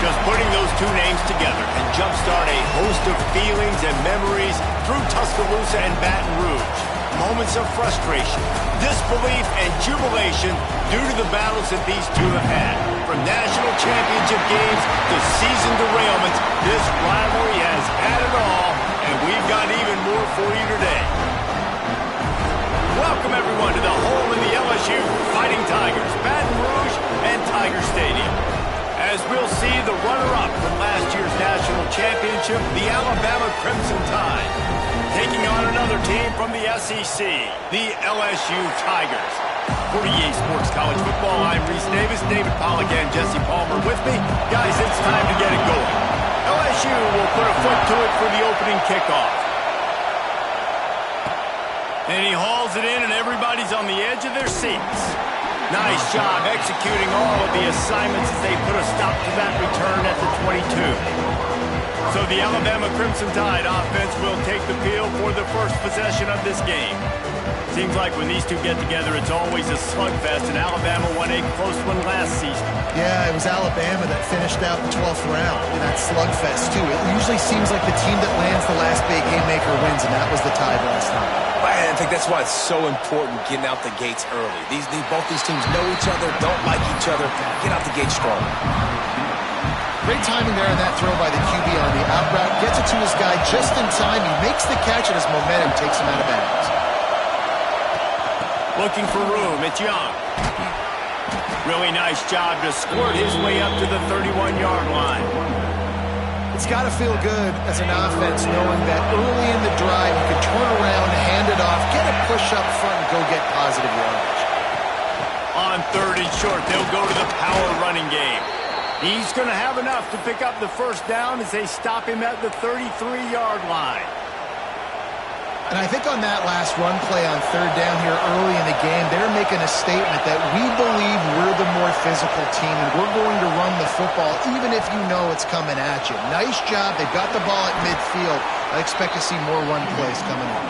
Just putting those two names together and jumpstart a host of feelings and memories through Tuscaloosa and Baton Rouge. Moments of frustration, disbelief, and jubilation due to the battles that these two have had. From national championship games to season derailments, this rivalry has had it all, and we've got even more for you today. Welcome, everyone, to the home of the LSU Fighting Tigers, Baton Rouge and Tiger Stadium. As we'll see the runner-up from last year's national championship, the Alabama Crimson Tide, taking on another team from the SEC, the LSU Tigers. For EA Sports College Football, I'm Reese Davis, David Pollack, and Jesse Palmer with me. Guys, it's time to get it going. LSU will put a foot to it for the opening kickoff. And he hauls it in, and everybody's on the edge of their seats. Nice job executing all of the assignments as they put a stop to that return at the 22. So the Alabama Crimson Tide offense will take the field for the first possession of this game. Seems like when these two get together, it's always a slugfest, and Alabama won a close one last season. Yeah, it was Alabama that finished out the 12th round in that slugfest, too. It usually seems like the team that lands the last big haymaker wins, and that was the Tide last time. I think that's why it's so important getting out the gates early. Both these teams know each other, don't like each other. Get out the gate strong. Great timing there on that throw by the QB on the out route. Gets it to his guy just in time. He makes the catch, and his momentum takes him out of bounds. Looking for room, it's Young. Really nice job to squirt his way up to the 31-yard line. It's got to feel good as an offense knowing that early in the drive you can turn around, hand it off, get a push up front, and go get positive yardage. On 3rd and short, they'll go to the power running game. He's going to have enough to pick up the first down as they stop him at the 33-yard line. And I think on that last run play on 3rd down here early in the game, they're making a statement that we believe we're the more physical team and we're going to run the football even if you know it's coming at you. Nice job. They've got the ball at midfield. I expect to see more run plays coming on.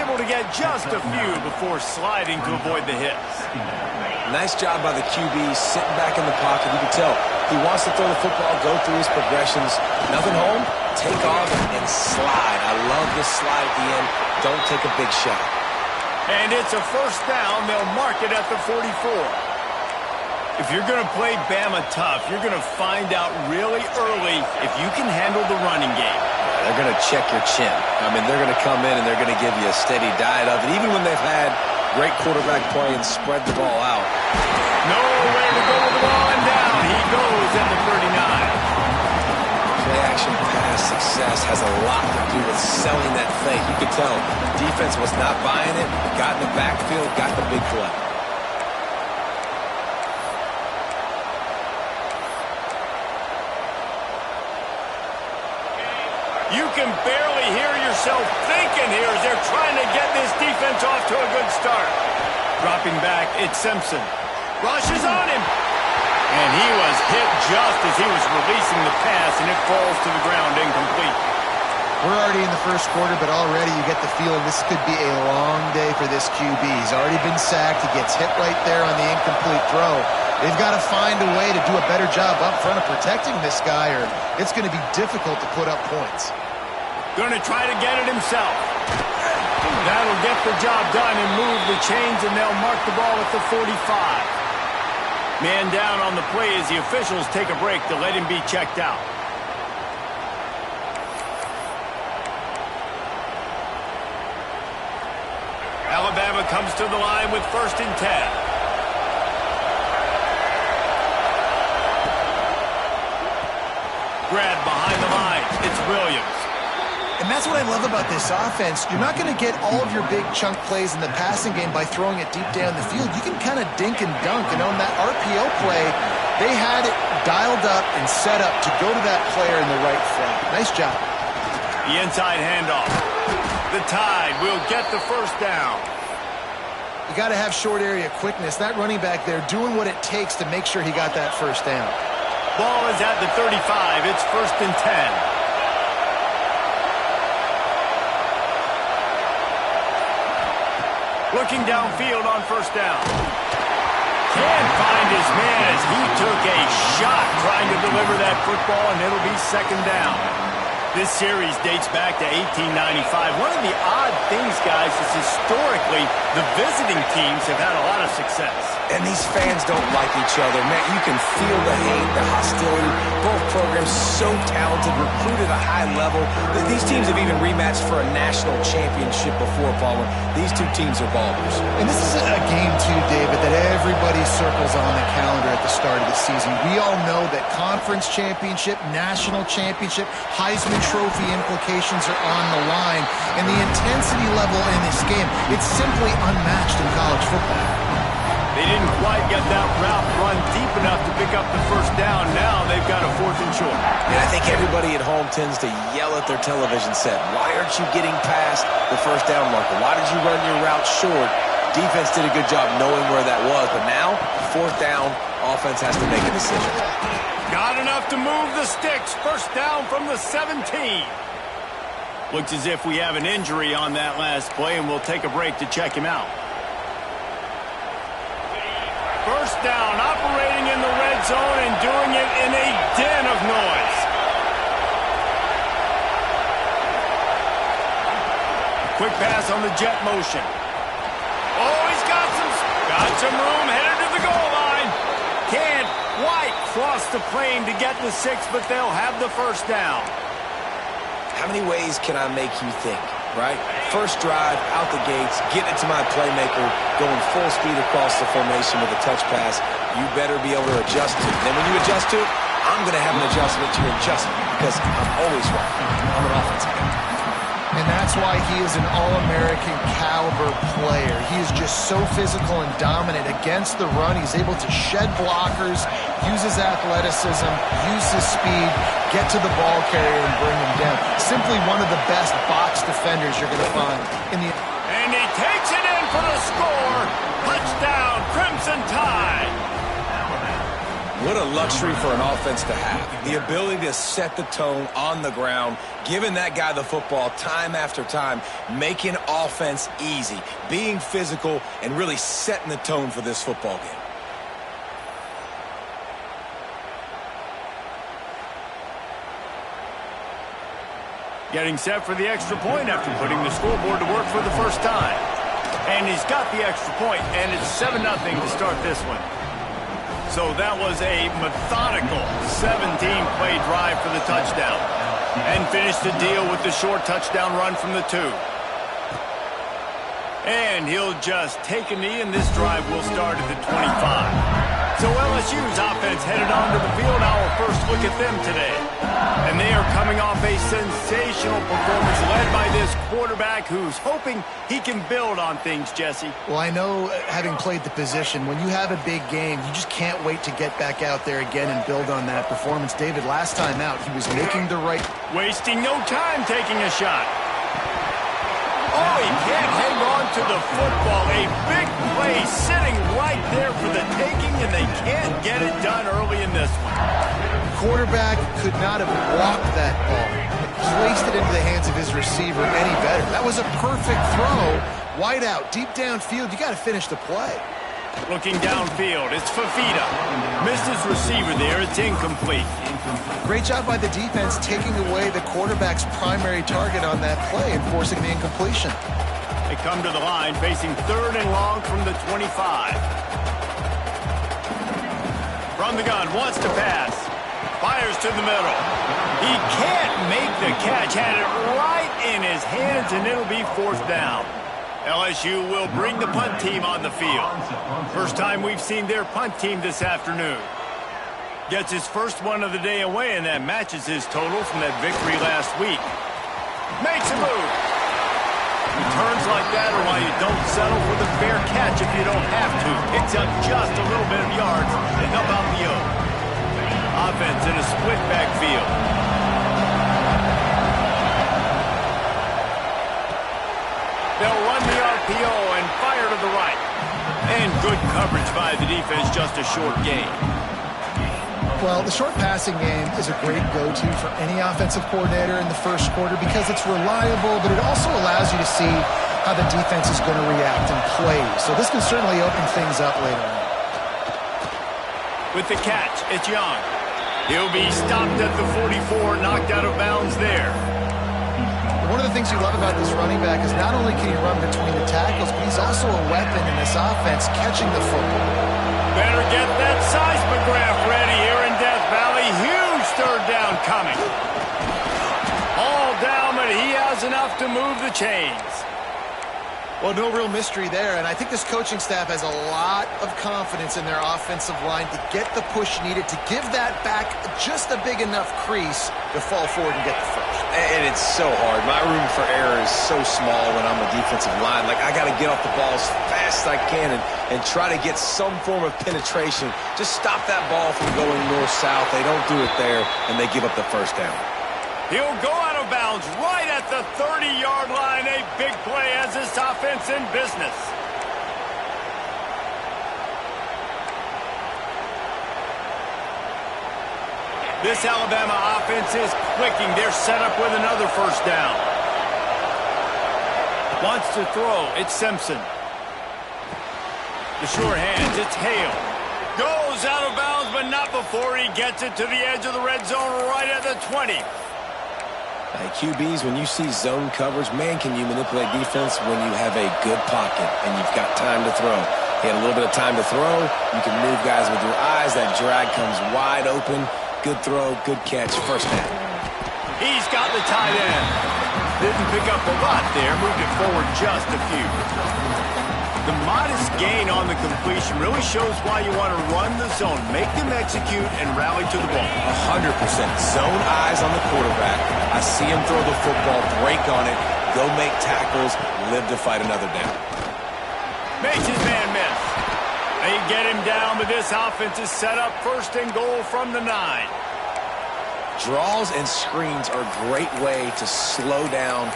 Able to get just a few before sliding to avoid the hits. Nice job by the QB sitting back in the pocket. You can tell he wants to throw the football, go through his progressions. Nothing home, take off and slide. I love this slide at the end. Don't take a big shot. And it's a first down. They'll mark it at the 44. If you're going to play Bama tough, you're going to find out really early if you can handle the running game. They're going to check your chin. I mean, they're going to come in and they're going to give you a steady diet of it, even when they've had great quarterback play and spread the ball out. Nowhere to go with the ball, and down he goes at the 39. Play-action pass success has a lot to do with selling that fake. You could tell defense was not buying it, got in the backfield, got the big play. You can barely hear yourself thinking here as they're trying to get this defense off to a good start. Dropping back, it's Simpson. Rushes on him. And he was hit just as he was releasing the pass, and it falls to the ground incomplete. We're already in the first quarter, but already you get the feeling this could be a long day for this QB. He's already been sacked. He gets hit right there on the incomplete throw. They've got to find a way to do a better job up front of protecting this guy, or it's going to be difficult to put up points. Going to try to get it himself. That'll get the job done and move the chains, and they'll mark the ball at the 45. Man down on the play as the officials take a break to let him be checked out. Alabama comes to the line with 1st and 10. Grab behind the line. It's Williams. And that's what I love about this offense. You're not going to get all of your big chunk plays in the passing game by throwing it deep down the field. You can kind of dink and dunk. And on that RPO play, they had it dialed up and set up to go to that player in the right front. Nice job. The inside handoff. The Tide will get the first down. You got to have short area quickness. That running back there doing what it takes to make sure he got that first down. Ball is at the 35. It's 1st and 10. Looking downfield on 1st down. Can't find his man as he took a shot trying to deliver deliver that football, and it'll be second down. This series dates back to 1895. One of the odd things, guys, is historically the visiting teams have had a lot of success. And these fans don't like each other. Man, you can feel the hate, the hostility. Both programs so talented, recruited at a high level. These teams have even rematched for a national championship before, Palmer. These two teams are ballers. And this is a game, too, David, that everybody circles on the calendar at the start of the season. We all know that conference championship, national championship, Heisman Trophy implications are on the line. And the intensity level in this game, it's simply unmatched in college football. They didn't quite get that route run deep enough to pick up the first down. Now they've got a 4th and short. And I think everybody at home tends to yell at their television set, why aren't you getting past the first down marker? Why did you run your route short? Defense did a good job knowing where that was, but now, 4th down, offense has to make a decision. Got enough to move the sticks. First down from the 17. Looks as if we have an injury on that last play, and we'll take a break to check him out. First down, operating in the red zone and doing it in a den of noise. Quick pass on the jet motion. Oh, he's got some room, headed to the goal line. Can't quite cross the plane to get the 6, but they'll have the first down. How many ways can I make you think, right? First drive, out the gates, getting it to my playmaker, going full speed across the formation with a touch pass. You better be able to adjust to it. Then when you adjust to it, I'm going to have an adjustment to your adjustment because I'm always right. I'm an offensive guy. And that's why he is an All-American caliber player. He is just so physical and dominant against the run. He's able to shed blockers, use his athleticism, use his speed, get to the ball carrier and bring him down. Simply one of the best box defenders you're going to find in the... And he takes it in for the score. Touchdown, Crimson Tide. What a luxury for an offense to have. The ability to set the tone on the ground, giving that guy the football time after time, making offense easy, being physical, and really setting the tone for this football game. Getting set for the extra point after putting the scoreboard to work for the first time. And he's got the extra point, and it's 7-0 to start this one. So that was a methodical 17-play drive for the touchdown. And finished the deal with the short touchdown run from the 2. And he'll just take a knee, and this drive will start at the 25. So LSU's offense headed onto the field. Our first look at them today. And they are coming off a sensational performance led by this quarterback who's hoping he can build on things, Jesse. Well, I know, having played the position, when you have a big game, you just can't wait to get back out there again and build on that performance. David, last time out, he was making the right... Wasting no time taking a shot. Oh, he can't hang on to the football. A big play sitting right there for the taking, and they can't get it done early in this one. Quarterback could not have walked that ball and placed it into the hands of his receiver any better. That was a perfect throw. Wide out, deep downfield. You got to finish the play. Looking downfield, it's Fafita. Missed his receiver there. It's incomplete. Great job by the defense taking away the quarterback's primary target on that play and forcing the incompletion. They come to the line, facing 3rd and long from the 25. From the gun, wants to pass. Fires to the middle. He can't make the catch. Had it right in his hands, and it'll be 4th down. LSU will bring the punt team on the field. First time we've seen their punt team this afternoon. Gets his first one of the day away, and that matches his total from that victory last week. Makes a move. Returns like that are why you don't settle for the fair catch if you don't have to. Picks up just a little bit of yards to help out the O. Offense in a split backfield. They'll run the RPO and fire to the right. And good coverage by the defense, just a short gain. Well, the short passing game is a great go-to for any offensive coordinator in the first quarter because it's reliable, but it also allows you to see how the defense is going to react and play. So this can certainly open things up later on. With the catch, it's Young. He'll be stopped at the 44, knocked out of bounds there. One of the things you love about this running back is not only can he run between the tackles, but he's also a weapon in this offense catching the football. Better get that seismograph ready here in Death Valley. Huge third down coming. All down, but he has enough to move the chains. Well, no real mystery there, and I think this coaching staff has a lot of confidence in their offensive line to get the push needed to give that back just a big enough crease to fall forward and get the first. And it's so hard. My room for error is so small when I'm a defensive line. Like, I got to get off the ball as fast as I can and try to get some form of penetration. Just stop that ball from going north-south. They don't do it there, and they give up the first down. He'll go out of bounds right at the 30-yard line. A big play as this offense in business. This Alabama offense is clicking. They're set up with another first down. Wants to throw. It's Simpson. The sure hands. It's Hale. Goes out of bounds, but not before he gets it to the edge of the red zone right at the 20. Hey, QBs, when you see zone coverage, man, can you manipulate defense when you have a good pocket and you've got time to throw. He had a little bit of time to throw. You can move guys with your eyes. That drag comes wide open. Good throw, good catch, first down. He's got the tight end. Didn't pick up a lot there. Moved it forward just a few. The modest gain on the completion really shows why you want to run the zone. Make them execute and rally to the ball. 100%. Zone eyes on the quarterback. I see him throw the football, break on it, go make tackles, live to fight another down. Makes his man miss. They get him down, but this offense is set up first and goal from the 9. Draws and screens are a great way to slow down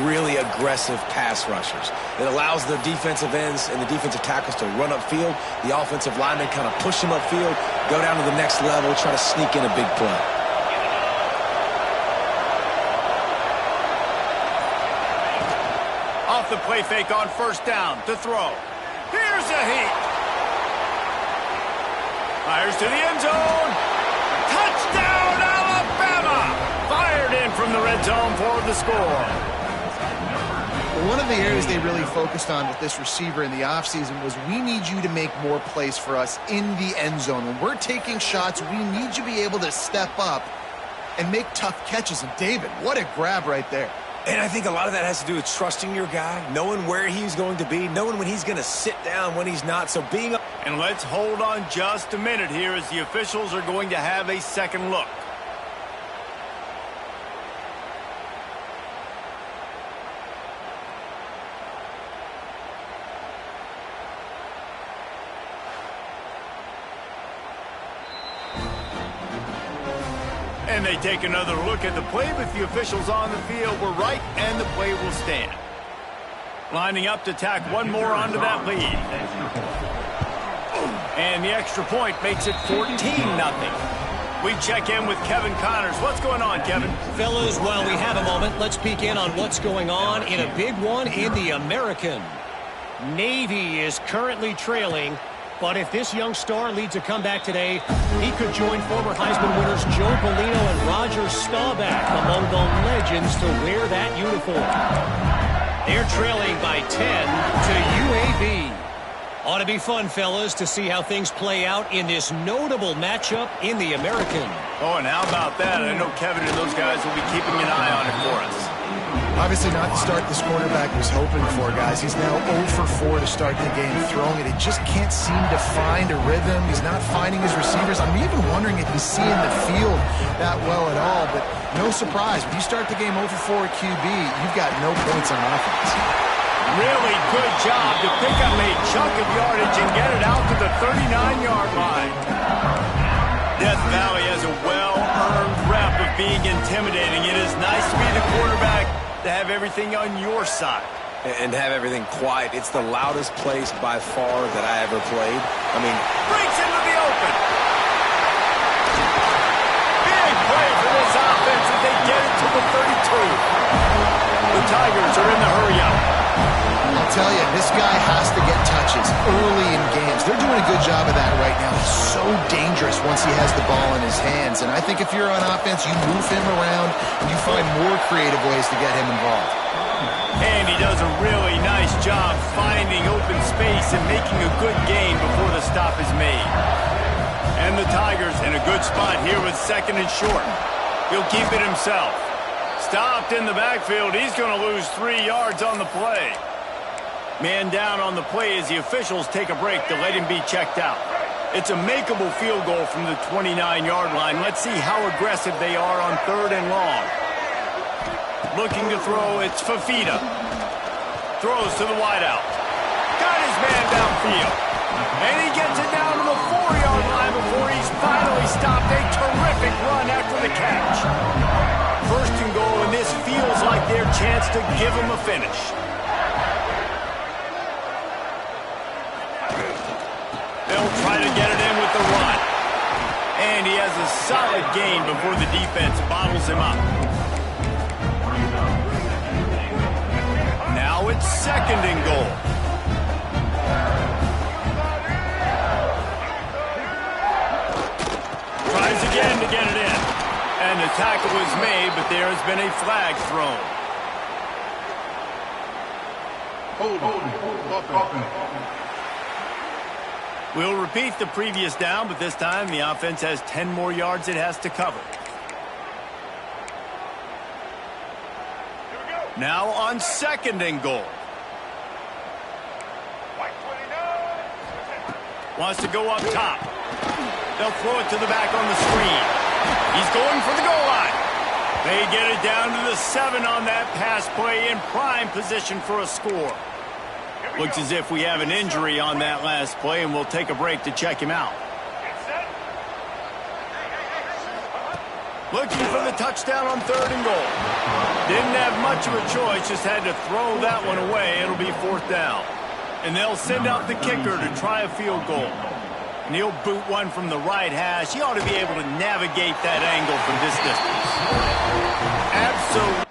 really aggressive pass rushers. It allows the defensive ends and the defensive tackles to run upfield. The offensive linemen kind of push them upfield, go down to the next level, try to sneak in a big play. Off the play fake on first down to throw. Here's a heat. Fires to the end zone. Touchdown, Alabama! Fired in from the red zone for the score. One of the areas they really focused on with this receiver in the offseason was we need you to make more plays for us in the end zone. When we're taking shots, we need you to be able to step up and make tough catches. And David, what a grab right there. And I think a lot of that has to do with trusting your guy, knowing where he's going to be, knowing when he's going to sit down, when he's not. So being up. And let's hold on just a minute here as the officials are going to have a second look. And they take another look at the play, but the officials on the field were right, and the play will stand. Lining up to tack one more onto that lead. And the extra point makes it 14-0. We check in with Kevin Connors. What's going on, Kevin? Fellas, while we have a moment, let's peek in on what's going on in a big one in the American. Navy is currently trailing, but if this young star leads a comeback today, he could join former Heisman winners Joe Bellino and Roger Staubach among the legends to wear that uniform. They're trailing by 10 to UAB. Ought to be fun, fellas, to see how things play out in this notable matchup in the American. Oh, and how about that? I know Kevin and those guys will be keeping an eye on it for us. Obviously not the start this quarterback was hoping for, guys. He's now 0 for 4 to start the game throwing it. He just can't seem to find a rhythm. He's not finding his receivers. I'm even wondering if he's seeing the field that well at all. But no surprise, when you start the game 0 for 4 at QB, you've got no points on offense. Really good job to pick up a chunk of yardage and get it out to the 39-yard line. Death Valley has a well-earned rep of being intimidating. It is nice to be the quarterback, to have everything on your side. And have everything quiet. It's the loudest place by far that I ever played. I mean, breaks into the open. Big play for this offense as they get it to the 32. The Tigers are in the hurry-up. tell you, this guy has to get touches early in games. They're doing a good job of that right now. He's so dangerous once he has the ball in his hands. And I think if you're on offense, you move him around and you find more creative ways to get him involved. And he does a really nice job finding open space and making a good gain before the stop is made. And the Tigers in a good spot here with 2nd and short. He'll keep it himself. Stopped in the backfield. He's going to lose 3 yards on the play. Man down on the play as the officials take a break to let him be checked out. It's a makeable field goal from the 29-yard line. Let's see how aggressive they are on 3rd and long. Looking to throw, it's Fafita. Throws to the wideout. Got his man downfield. And he gets it down to the 4-yard line before he's finally stopped. A terrific run after the catch. 1st and goal, and this feels like their chance to give him a finish. They'll try to get it in with the run. And he has a solid gain before the defense bottles him up. Now it's 2nd and goal. Tries again to get it in. And the tackle is made, but there has been a flag thrown. We'll repeat the previous down, but this time the offense has 10 more yards it has to cover. Now on 2nd and goal. Wants to go up top. They'll throw it to the back on the screen. He's going for the goal line. They get it down to the 7 on that pass play in prime position for a score. Looks as if we have an injury on that last play, and we'll take a break to check him out. Looking for the touchdown on 3rd and goal. Didn't have much of a choice, just had to throw that one away. It'll be 4th down. And they'll send out the kicker to try a field goal. And he'll boot one from the right hash. He ought to be able to navigate that angle from this distance. Absolutely.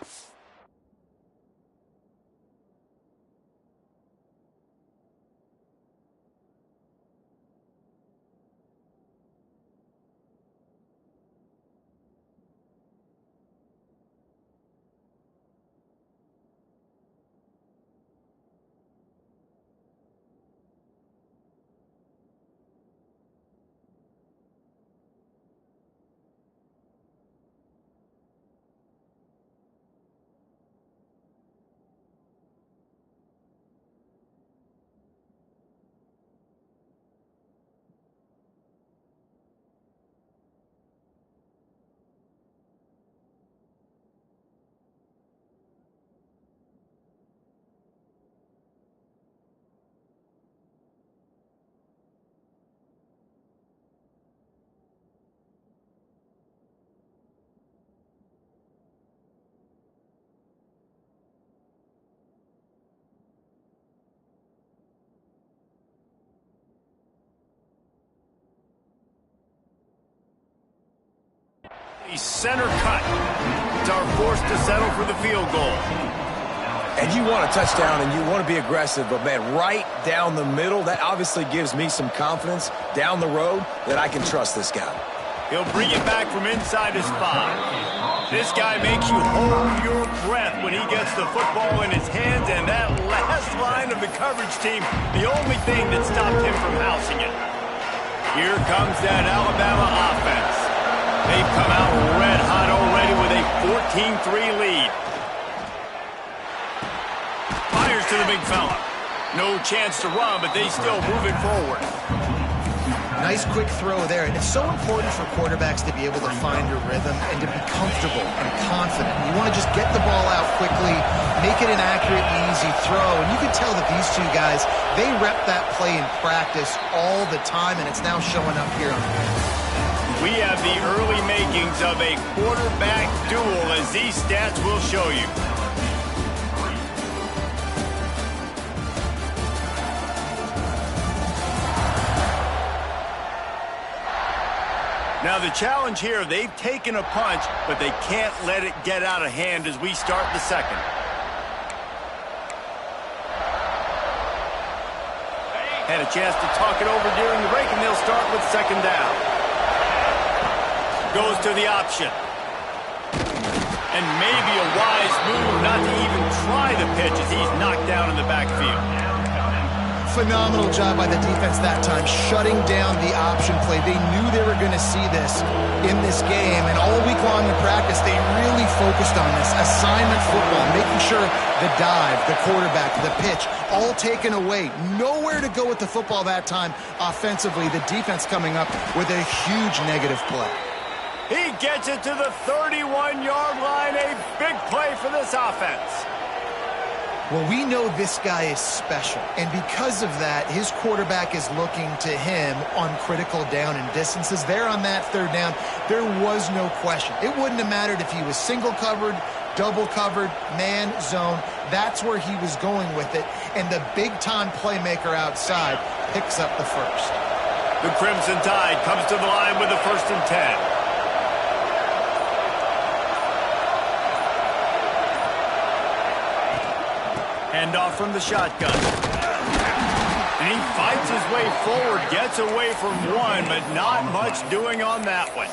A center cut. It's our force to settle for the field goal. And you want a touchdown and you want to be aggressive, but, man, right down the middle, that obviously gives me some confidence down the road that I can trust this guy. He'll bring it back from inside his 5. This guy makes you hold your breath when he gets the football in his hands, and that last line of the coverage team, the only thing that stopped him from housing it. Here comes that Alabama offense. They've come out red hot already with a 14-3 lead. Fires to the big fella. No chance to run, but they still move it forward. Nice quick throw there. And it's so important for quarterbacks to be able to find a rhythm and to be comfortable and confident. You want to just get the ball out quickly, make it an accurate and easy throw. And you can tell that these two guys, they rep that play in practice all the time, and it's now showing up here on the field. We have the early makings of a quarterback duel, as these stats will show you. Now the challenge here, they've taken a punch, but they can't let it get out of hand as we start the second. Had a chance to talk it over during the break, and they'll start with second down. Goes to the option. And maybe a wise move not to even try the pitch as he's knocked down in the backfield. Phenomenal job by the defense that time, shutting down the option play. They knew they were going to see this in this game, and all week long in practice, they really focused on this. Assignment football, making sure the dive, the quarterback, the pitch, all taken away. Nowhere to go with the football that time offensively. The defense coming up with a huge negative play. He gets it to the 31-yard line. A big play for this offense. Well, we know this guy is special, and because of that, his quarterback is looking to him on critical down and distances. There on that third down, there was no question. It wouldn't have mattered if he was single covered, double covered, man, zone. That's where he was going with it, and the big-time playmaker outside picks up the first. The Crimson Tide comes to the line with a 1st and 10. Handoff from the shotgun. And he fights his way forward, gets away from one, but not much doing on that one.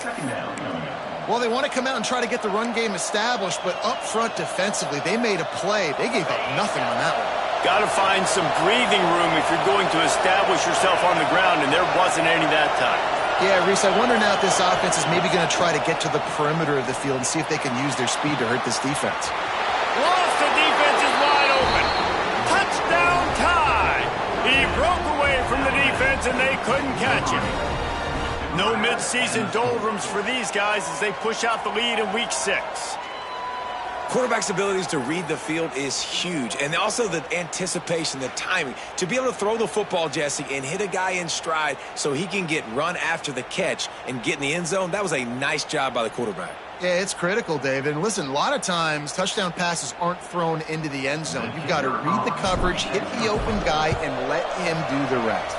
Well, they want to come out and try to get the run game established, but up front defensively, they made a play. They gave up nothing on that one. Got to find some breathing room if you're going to establish yourself on the ground, and there wasn't any that time. Yeah, Reese, I wonder now if this offense is maybe going to try to get to the perimeter of the field and see if they can use their speed to hurt this defense. Lost the defense is wide open. Touchdown Tide. He broke away from the defense and they couldn't catch him. No midseason doldrums for these guys as they push out the lead in week 6. Quarterback's abilities to read the field is huge, and also the anticipation, the timing. To be able to throw the football, Jesse, and hit a guy in stride so he can get run after the catch and get in the end zone, that was a nice job by the quarterback. Yeah, it's critical, David. And listen, a lot of times touchdown passes aren't thrown into the end zone. You've got to read the coverage, hit the open guy, and let him do the rest.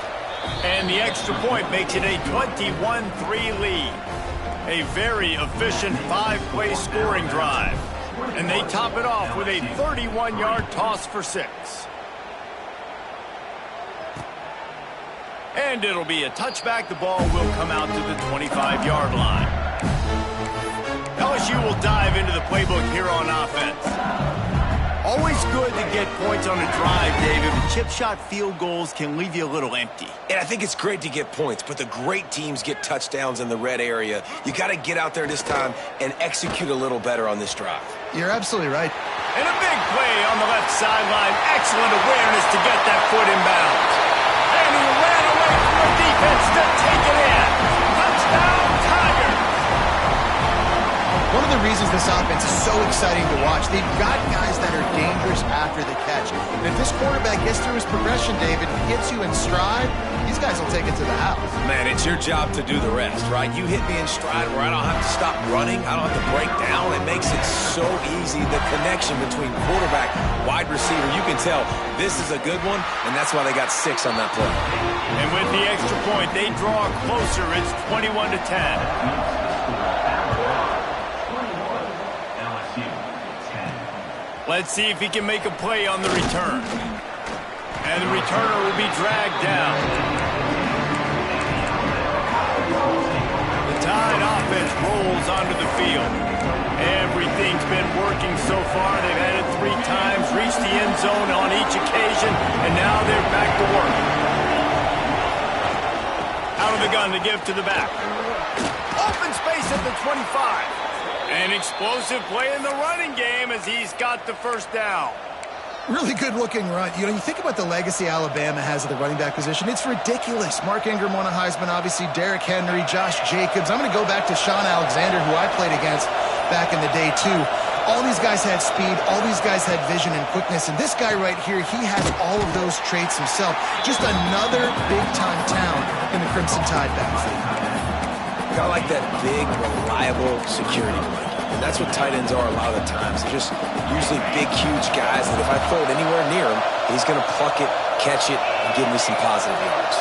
And the extra point makes it a 21-3 lead. A very efficient 5-play scoring drive. And they top it off with a 31-yard toss for 6. And it'll be a touchback. The ball will come out to the 25-yard line. LSU will dive into the playbook here on offense. Always good to get points on a drive, David, but chip shot field goals can leave you a little empty. And I think it's great to get points, but the great teams get touchdowns in the red area. You got to get out there this time and execute a little better on this drive. You're absolutely right. And a big play on the left sideline. Excellent awareness to get that foot in bounds. And he ran away from the defense to take it in. Touchdown, Tigers! One of the reasons this offense is so exciting to watch, they've got guys that are dangerous after the catch. And if this quarterback gets through his progression, David, gets you in stride, these guys will take it to the house. Man, it's your job to do the rest, right? You hit me in stride where I don't have to stop running. I don't have to break down. It makes it so easy. The connection between quarterback, wide receiver, you can tell this is a good one, and that's why they got 6 on that play. And with the extra point, they draw closer. It's 21-10. Let's see if he can make a play on the return. And the returner will be dragged down. The Tide offense rolls onto the field. Everything's been working so far. They've had it 3 times, reached the end zone on each occasion, and now they're back to work. Out of the gun to give to the back. Open space at the 25. An explosive play in the running game as he's got the first down. Really good-looking run. You know, you think about the legacy Alabama has at the running back position. It's ridiculous. Mark Ingram won a Heisman, obviously Derrick Henry, Josh Jacobs. I'm going to go back to Sean Alexander, who I played against back in the day, too. All these guys had speed. All these guys had vision and quickness. And this guy right here, he has all of those traits himself. Just another big-time talent in the Crimson Tide backfield. I like that big, reliable security blanket. And that's what tight ends are a lot of the times. They're just usually big, huge guys that if I throw it anywhere near him, he's going to pluck it, catch it, and give me some positive yards.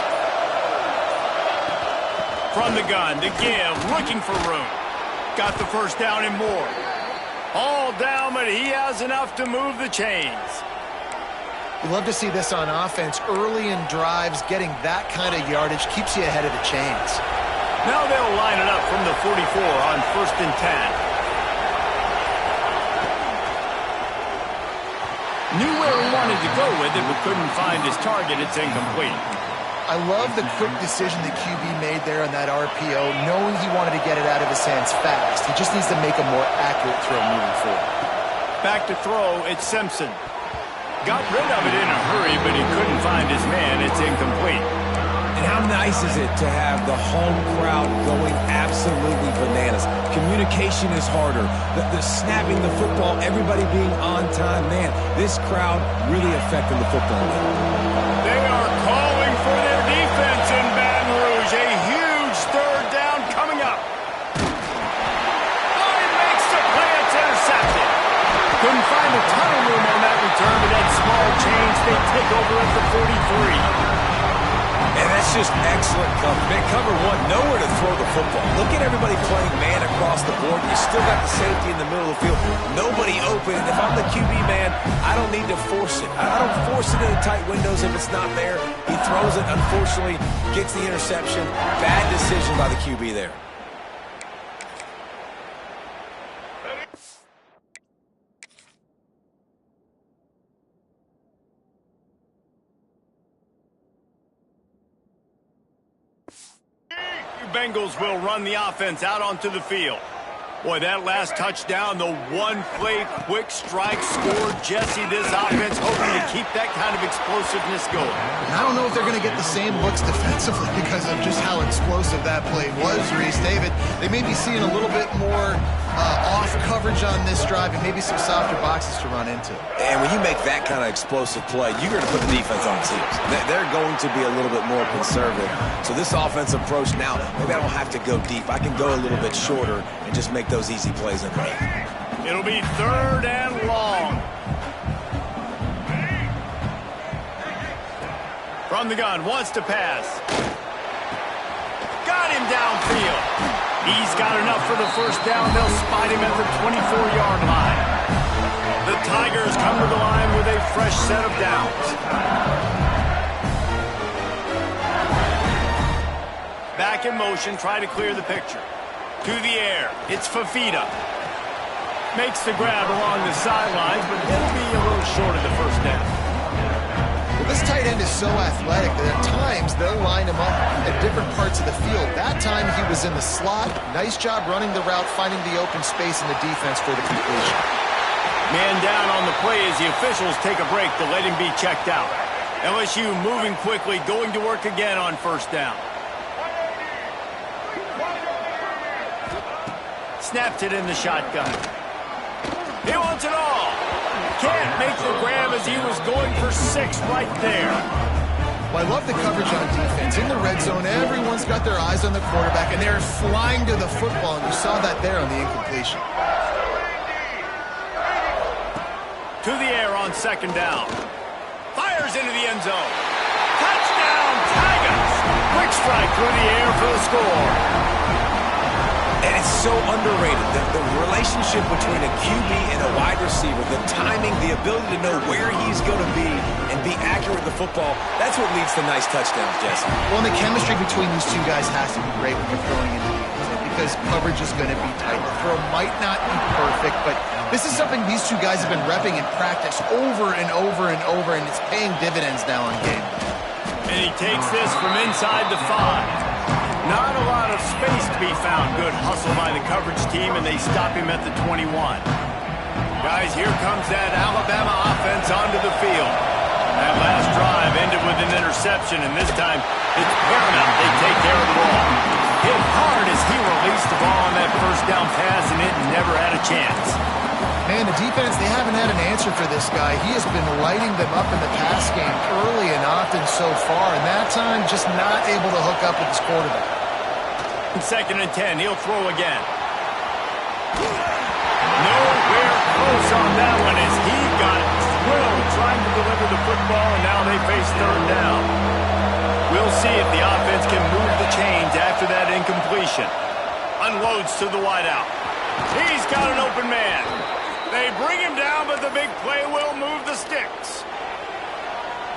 From the gun, to give, looking for room. Got the first down and more. All down, but he has enough to move the chains. You love to see this on offense. Early in drives, getting that kind of yardage keeps you ahead of the chains. Now they'll line it up from the 44 on 1st and 10. Knew where he wanted to go with it, but couldn't find his target. It's incomplete. I love the quick decision the QB made there on that RPO, knowing he wanted to get it out of his hands fast. He just needs to make a more accurate throw moving forward. Back to throw, it's Simpson. Got rid of it in a hurry, but he couldn't find his man. It's incomplete. And how nice is it to have the home crowd going absolutely bananas? Communication is harder. The snapping the football, everybody being on time. Man, this crowd really affecting the football game. They are calling for their defense in Baton Rouge. A huge 3rd down coming up. Oh, he makes the play. It's intercepted. Couldn't find a ton of room on that return, but that small change, they take over at the 43. And that's just excellent cover. Man, cover one, nowhere to throw the football. Look at everybody playing man across the board. You still got the safety in the middle of the field. Nobody open. And if I'm the QB man, I don't need to force it. I don't force it into tight windows if it's not there. He throws it, unfortunately, gets the interception. Bad decision by the QB there. Bengals will run the offense out onto the field. Boy, that last touchdown, the one-play quick strike scored. Jesse, this offense hoping to keep that kind of explosiveness going. I don't know if they're going to get the same looks defensively because of just how explosive that play was, Reese. David, they may be seeing a little bit more off coverage on this drive and maybe some softer boxes to run into. And when you make that kind of explosive play, you're going to put the defense on its heels. They're going to be a little bit more conservative. So this offensive approach now, maybe I don't have to go deep. I can go a little bit shorter and just make those easy plays underneath. It'll be 3rd and long. From the gun, wants to pass. Got him downfield. He's got enough for the 1st down. They'll spot him at the 24-yard line. The Tigers come to the line with a fresh set of downs. Back in motion, try to clear the picture. To the air, it's Fafita. Makes the grab along the sidelines, but it'll be a little short of the 1st down. Well, this tight end is so athletic that at times they'll line him up at different parts of the field. That time he was in the slot. Nice job running the route, finding the open space in the defense for the completion. Man down on the play as the officials take a break to let him be checked out. LSU moving quickly, going to work again on 1st down. Snapped it in the shotgun. He wants it all. Can't make the grab as he was going for 6 right there. Well, I love the coverage on defense. In the red zone, everyone's got their eyes on the quarterback, and they're flying to the football, and you saw that there on the incompletion. To the air on 2nd down. Fires into the end zone. Touchdown, Tigers! Quick strike through the air for the score. And it's so underrated, the relationship between a QB and a wide receiver, the timing, the ability to know where he's going to be and be accurate with the football, that's what leads to nice touchdowns, Jesse. Well, and the chemistry between these two guys has to be great when you're throwing into the end zone because coverage is going to be tight. The throw might not be perfect, but this is something these two guys have been repping in practice over and over and over, and it's paying dividends now on game day. And he takes this from inside the 5. Not a lot of space to be found. Good hustle by the coverage team, and they stop him at the 21. Guys, here comes that Alabama offense onto the field. That last drive ended with an interception, and this time it's paramount they take care of the ball. Hit hard as he released the ball on that 1st down pass, and it never had a chance. Man, the defense, they haven't had an answer for this guy. He has been lighting them up in the pass game early and often so far, and that time just not able to hook up with his quarterback. 2nd and 10, he'll throw again. Nowhere close on that one as he got thrilled trying to deliver the football, and now they face 3rd down. We'll see if the offense can move the chains after that incompletion. Unloads to the wideout. He's got an open man. They bring him down, but the big play will move the sticks.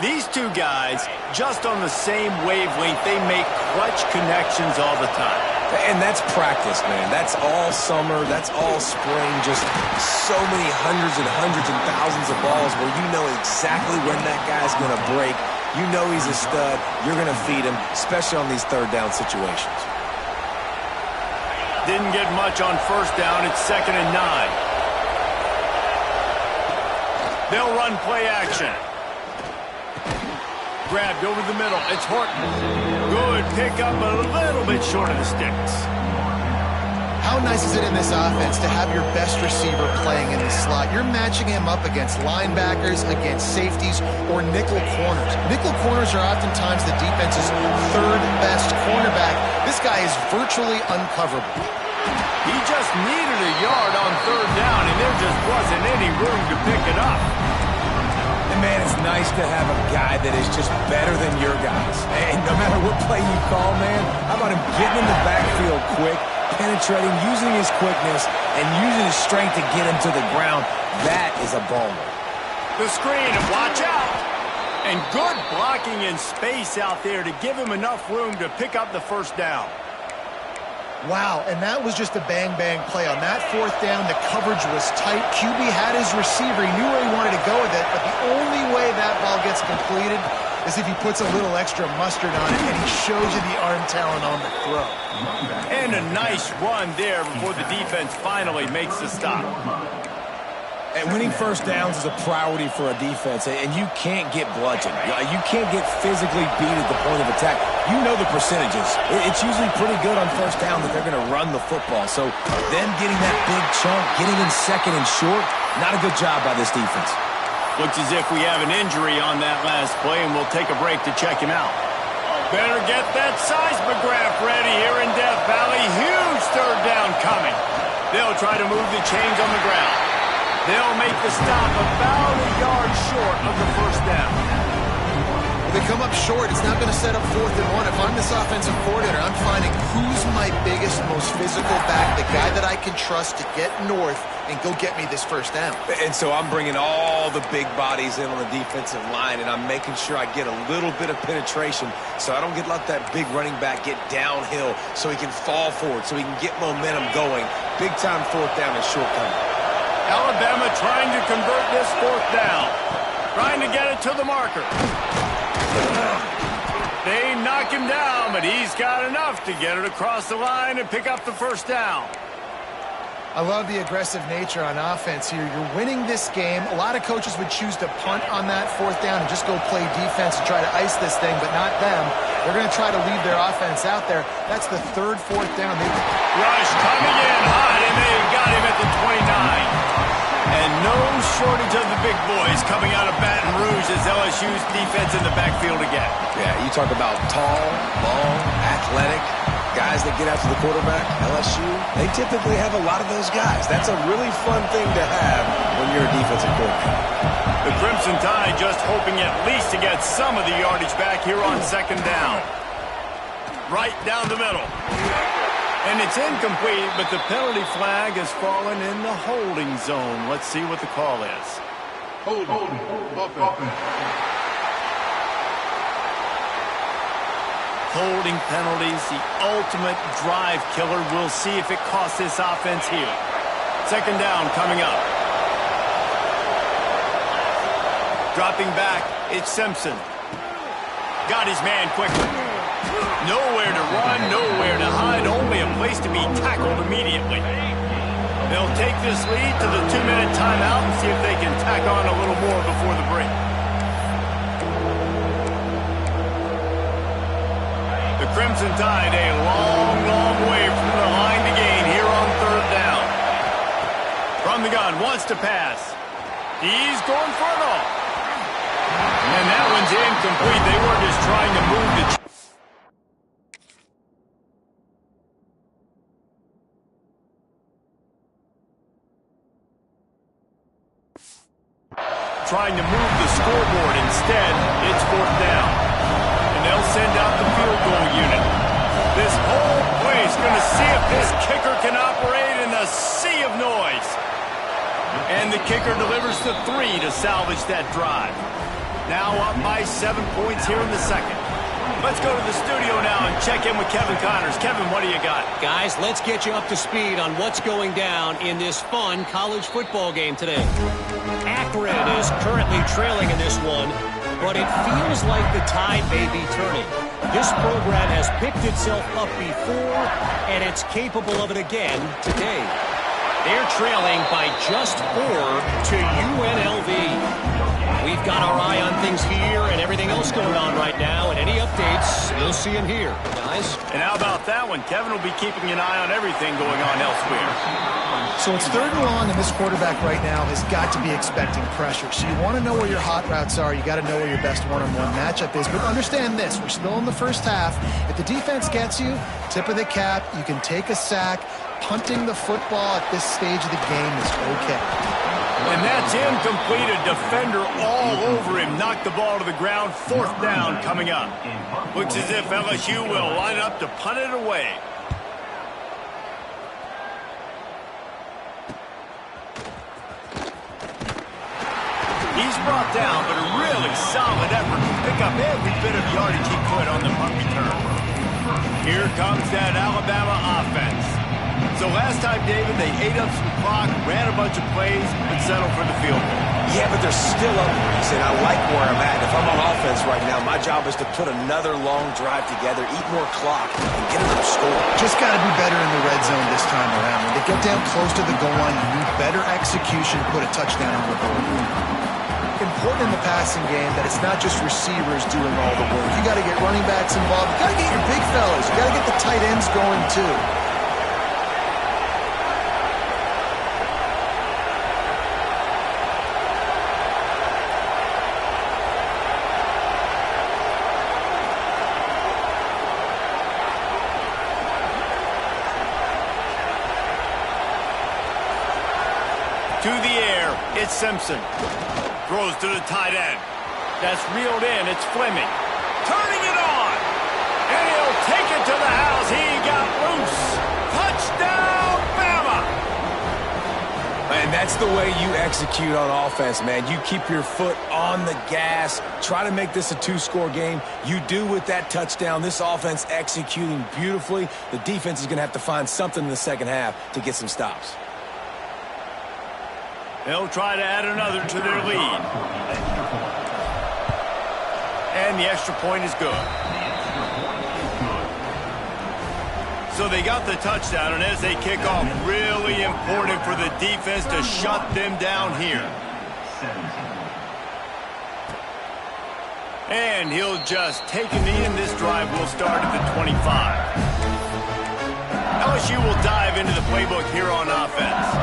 These two guys, just on the same wavelength, they make clutch connections all the time. And that's practice, man. That's all summer. That's all spring. Just so many hundreds and thousands of balls where you know exactly when that guy's going to break. You know he's a stud. You're going to feed him, especially on these third down situations. Didn't get much on first down. It's 2nd and 9. They'll run play action. Grabbed over the middle. It's Horton. Good pickup, a little bit short of the sticks. How nice is it in this offense to have your best receiver playing in the slot? You're matching him up against linebackers, against safeties, or nickel corners. Nickel corners are oftentimes the defense's third best cornerback. This guy is virtually uncoverable. He just needed a yard on third down, and there just wasn't any room to pick it up. And, man, it's nice to have a guy that is just better than your guys. And no matter what play you call, man, how about him getting in the backfield quick, penetrating, using his quickness, and using his strength to get him to the ground? That is a baller. The screen, and watch out. And good blocking in space out there to give him enough room to pick up the first down. Wow, and that was just a bang-bang play. On that fourth down, the coverage was tight. QB had his receiver. He knew where he wanted to go with it, but the only way that ball gets completed is if he puts a little extra mustard on it, and he shows you the arm talent on the throw. And a nice run there before the defense finally makes the stop. And winning first downs is a priority for a defense, and you can't get bludgeoned. You can't get physically beat at the point of attack. You know the percentages. It's usually pretty good on first down that they're going to run the football. So them getting that big chunk, getting in second and short, not a good job by this defense. Looks as if we have an injury on that last play, and we'll take a break to check him out. Better get that seismograph ready here in Death Valley. Huge third down coming. They'll try to move the chains on the ground. They'll make the stop about a yard short of the first down. If they come up short, it's not going to set up 4th and 1. If I'm this offensive coordinator, I'm finding who's my biggest, most physical back, the guy that I can trust to get north and go get me this first down. And so I'm bringing all the big bodies in on the defensive line, and I'm making sure I get a little bit of penetration so I don't let that big running back get downhill so he can fall forward, so he can get momentum going. Big-time fourth down and short coming. Alabama trying to convert this fourth down. Trying to get it to the marker. They knock him down, but he's got enough to get it across the line and pick up the first down. I love the aggressive nature on offense here. You're winning this game. A lot of coaches would choose to punt on that fourth down and just go play defense and try to ice this thing, but not them. They're going to try to leave their offense out there. That's the third, fourth down. Rush coming in hot, and they got him at the 29. And no shortage of the big boys coming out of Baton Rouge as LSU's defense in the backfield again. Yeah, you talk about tall, long, athletic, guys that get after the quarterback. LSU, they typically have a lot of those guys. That's a really fun thing to have when you're a defensive coordinator. The Crimson Tide just hoping at least to get some of the yardage back here on 2nd down. Right down the middle. And it's incomplete, but the penalty flag has fallen in the holding zone. Let's see what the call is. Holding penalties, the ultimate drive killer. We'll see if it costs this offense here. 2nd down coming up. Dropping back, it's Simpson. Got his man quickly. Nowhere to run, nowhere to hide, only a place to be tackled immediately. They'll take this lead to the 2-minute timeout and see if they can tack on a little more before the break. The Crimson Tide a long, long way from the line to gain here on 3rd down. From the gun, wants to pass. He's going for it all. And that one's incomplete. They were just trying to move the trying to move the scoreboard. Instead, it's 4th down. And they'll send out the field goal unit. This whole place going to see if this kicker can operate in a sea of noise. And the kicker delivers the 3 to salvage that drive. Now up by 7 points here in the second. Let's go to the studio now and check in with Kevin Connors. Kevin, what do you got? Guys, let's get you up to speed on what's going down in this fun college football game today. Akron is currently trailing in this one, but it feels like the tide may be turning. This program has picked itself up before, and it's capable of it again today. They're trailing by just 4 to UNLV. We've got our eye on things here and everything else going on right now, and any updates, you'll see them here, guys. And how about that one? Kevin will be keeping an eye on everything going on elsewhere. So it's 3rd and long, and this quarterback right now has got to be expecting pressure. So you want to know where your hot routes are. You got to know where your best one-on-one matchup is. But understand this, we're still in the first half. If the defense gets you, tip of the cap, you can take a sack. Punting the football at this stage of the game is okay. And that's incomplete. A defender all over him. Knocked the ball to the ground. 4th down coming up. Looks as if LSU will line up to punt it away. He's brought down, but a really solid effort to pick up every bit of yardage he could on the punt return. Here comes that Alabama offense. So last time, David, they ate up some clock, ran a bunch of plays, but settled for the field goal. Yeah, but they're still up, Reese, and I like where I'm at. If I'm on offense right now, my job is to put another long drive together, eat more clock, and get another score. Just got to be better in the red zone this time around. When they get down close to the goal line, you need better execution, put a touchdown on the board. Important in the passing game that it's not just receivers doing all the work. You got to get running backs involved. You got to get your big fellas. You got to get the tight ends going too. To the air, it's Simpson. Throws to the tight end. That's reeled in. It's Fleming. Turning it on. And he'll take it to the house. He got loose. Touchdown, Bama. And that's the way you execute on offense, man. You keep your foot on the gas. Try to make this a 2-score game. You do with that touchdown. This offense executing beautifully. The defense is going to have to find something in the second half to get some stops. They'll try to add another to their lead. And the extra point is good. So they got the touchdown, and as they kick off, really important for the defense to shut them down here. And he'll just take a knee, and this drive will start at the 25. LSU will dive into the playbook here on offense.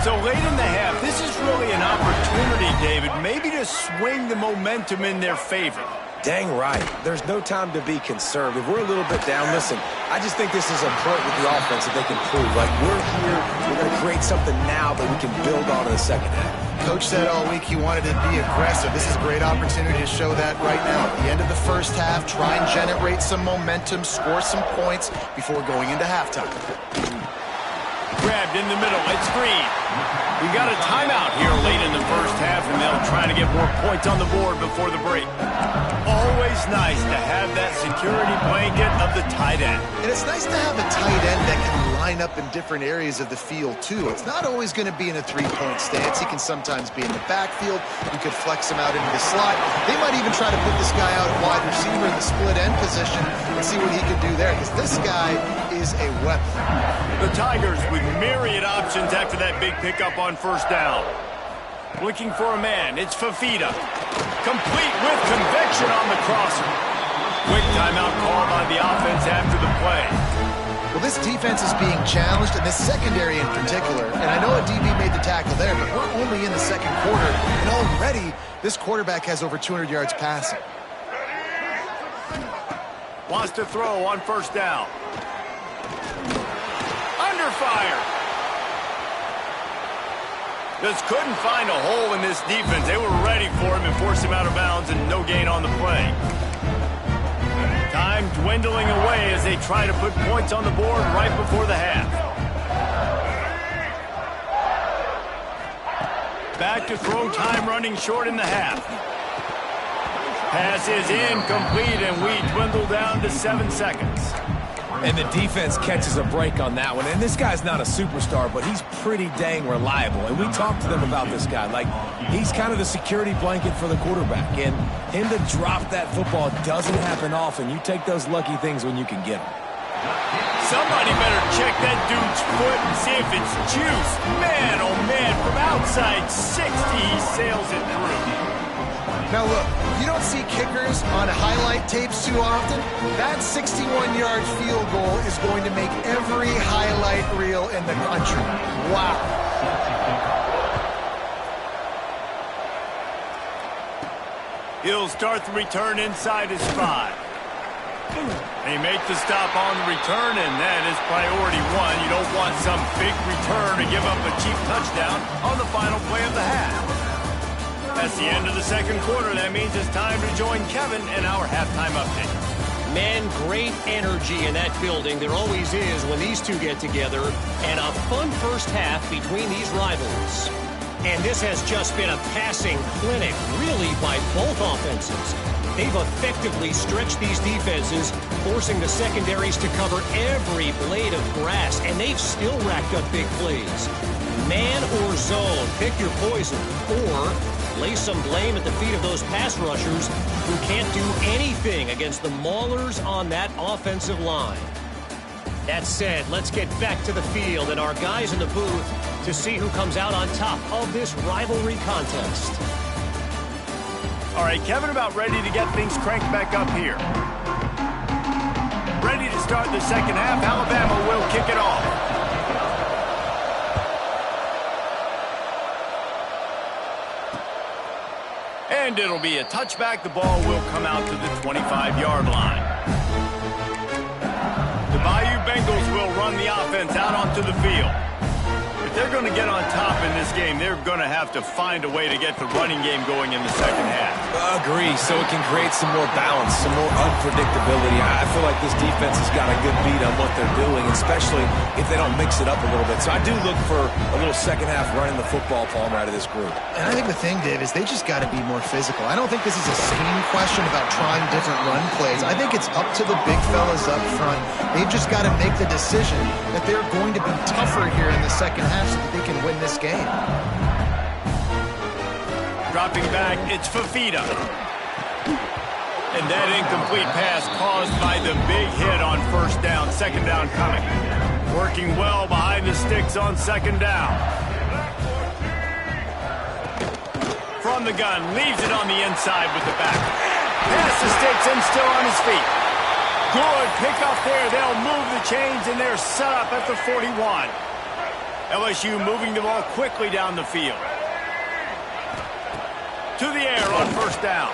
So late in the half, this is really an opportunity, David, maybe to swing the momentum in their favor. Dang right. There's no time to be conservative. We're a little bit down. Listen, I just think this is a point with the offense that they can prove. Like, we're here, we're going to create something now that we can build on in the second half. Coach said all week he wanted to be aggressive. This is a great opportunity to show that right now. At the end of the first half, try and generate some momentum, score some points before going into halftime. Grabbed in the middle. It's Green. We got a timeout here late in the first half, and they'll try to get more points on the board before the break. Always nice to have that security blanket of the tight end. And it's nice to have a tight end that can line up in different areas of the field, too. It's not always going to be in a three-point stance. He can sometimes be in the backfield. You could flex him out into the slot. They might even try to put this guy out at wide receiver in the split end position and see what he can do there, because this guy is a weapon. The Tigers with myriad options after that big pickup on first down. Looking for a man. It's Fafita. Complete with conviction on the crosser. Quick timeout call by the offense after the play. Well, this defense is being challenged, and this secondary in particular. And I know a DB made the tackle there, but we're only in the second quarter, and already this quarterback has over 200 yards passing. Wants to throw on first down. Under fire. Just couldn't find a hole in this defense. They were ready for him and forced him out of bounds, and no gain on the play. Time dwindling away as they try to put points on the board right before the half. Back to throw time running short in the half. Pass is incomplete, and we dwindle down to 7 seconds. And the defense catches a break on that one. And this guy's not a superstar, but he's pretty dang reliable. And we talked to them about this guy. Like, he's kind of the security blanket for the quarterback. And him to drop that football doesn't happen often. You take those lucky things when you can get them. Somebody better check that dude's foot and see if it's juice. Man, oh man, from outside 60, he sails it through. Now look, you don't see kickers on highlight tapes too often. That 61-yard field goal is going to make every highlight reel in the country. Wow. He'll start the return inside his 5. They make the stop on the return, and that is priority 1. You don't want some big return to give up a cheap touchdown on the final play of the half. That's the end of the second quarter. That means it's time to join Kevin in our halftime update. Man, great energy in that building. There always is when these two get together. And a fun first half between these rivals. And this has just been a passing clinic, really, by both offenses. They've effectively stretched these defenses, forcing the secondaries to cover every blade of grass. And they've still racked up big plays. Man or zone, pick your poison. Or lay some blame at the feet of those pass rushers who can't do anything against the maulers on that offensive line. That said, let's get back to the field and our guys in the booth to see who comes out on top of this rivalry contest. All right, Kevin, about ready to get things cranked back up here. Ready to start the second half. Alabama will kick it off. And it'll be a touchback. The ball will come out to the 25-yard line. The Bayou Bengals will run the offense out onto the field. If they're going to get on top in this game, they're going to have to find a way to get the running game going in the second half. Agree, so it can create some more balance, some more unpredictability. I feel like this defense has got a good beat on what they're doing, especially if they don't mix it up a little bit. So I do look for a little second half running the football palm out of this group. And I think the thing, Dave, is they just got to be more physical. I don't think this is a scheme question about trying different run plays. I think it's up to the big fellas up front. They've just got to make the decision that they're going to be tougher here in the second half so that they can win this game. Dropping back, it's Fafita. And that incomplete pass caused by the big hit on first down. Second down coming. Working well behind the sticks on second down. From the gun, leaves it on the inside with the back. Past the sticks and still on his feet. Good pick up there. They'll move the chains, and they're set up at the 41. LSU moving the ball quickly down the field. To the air on first down.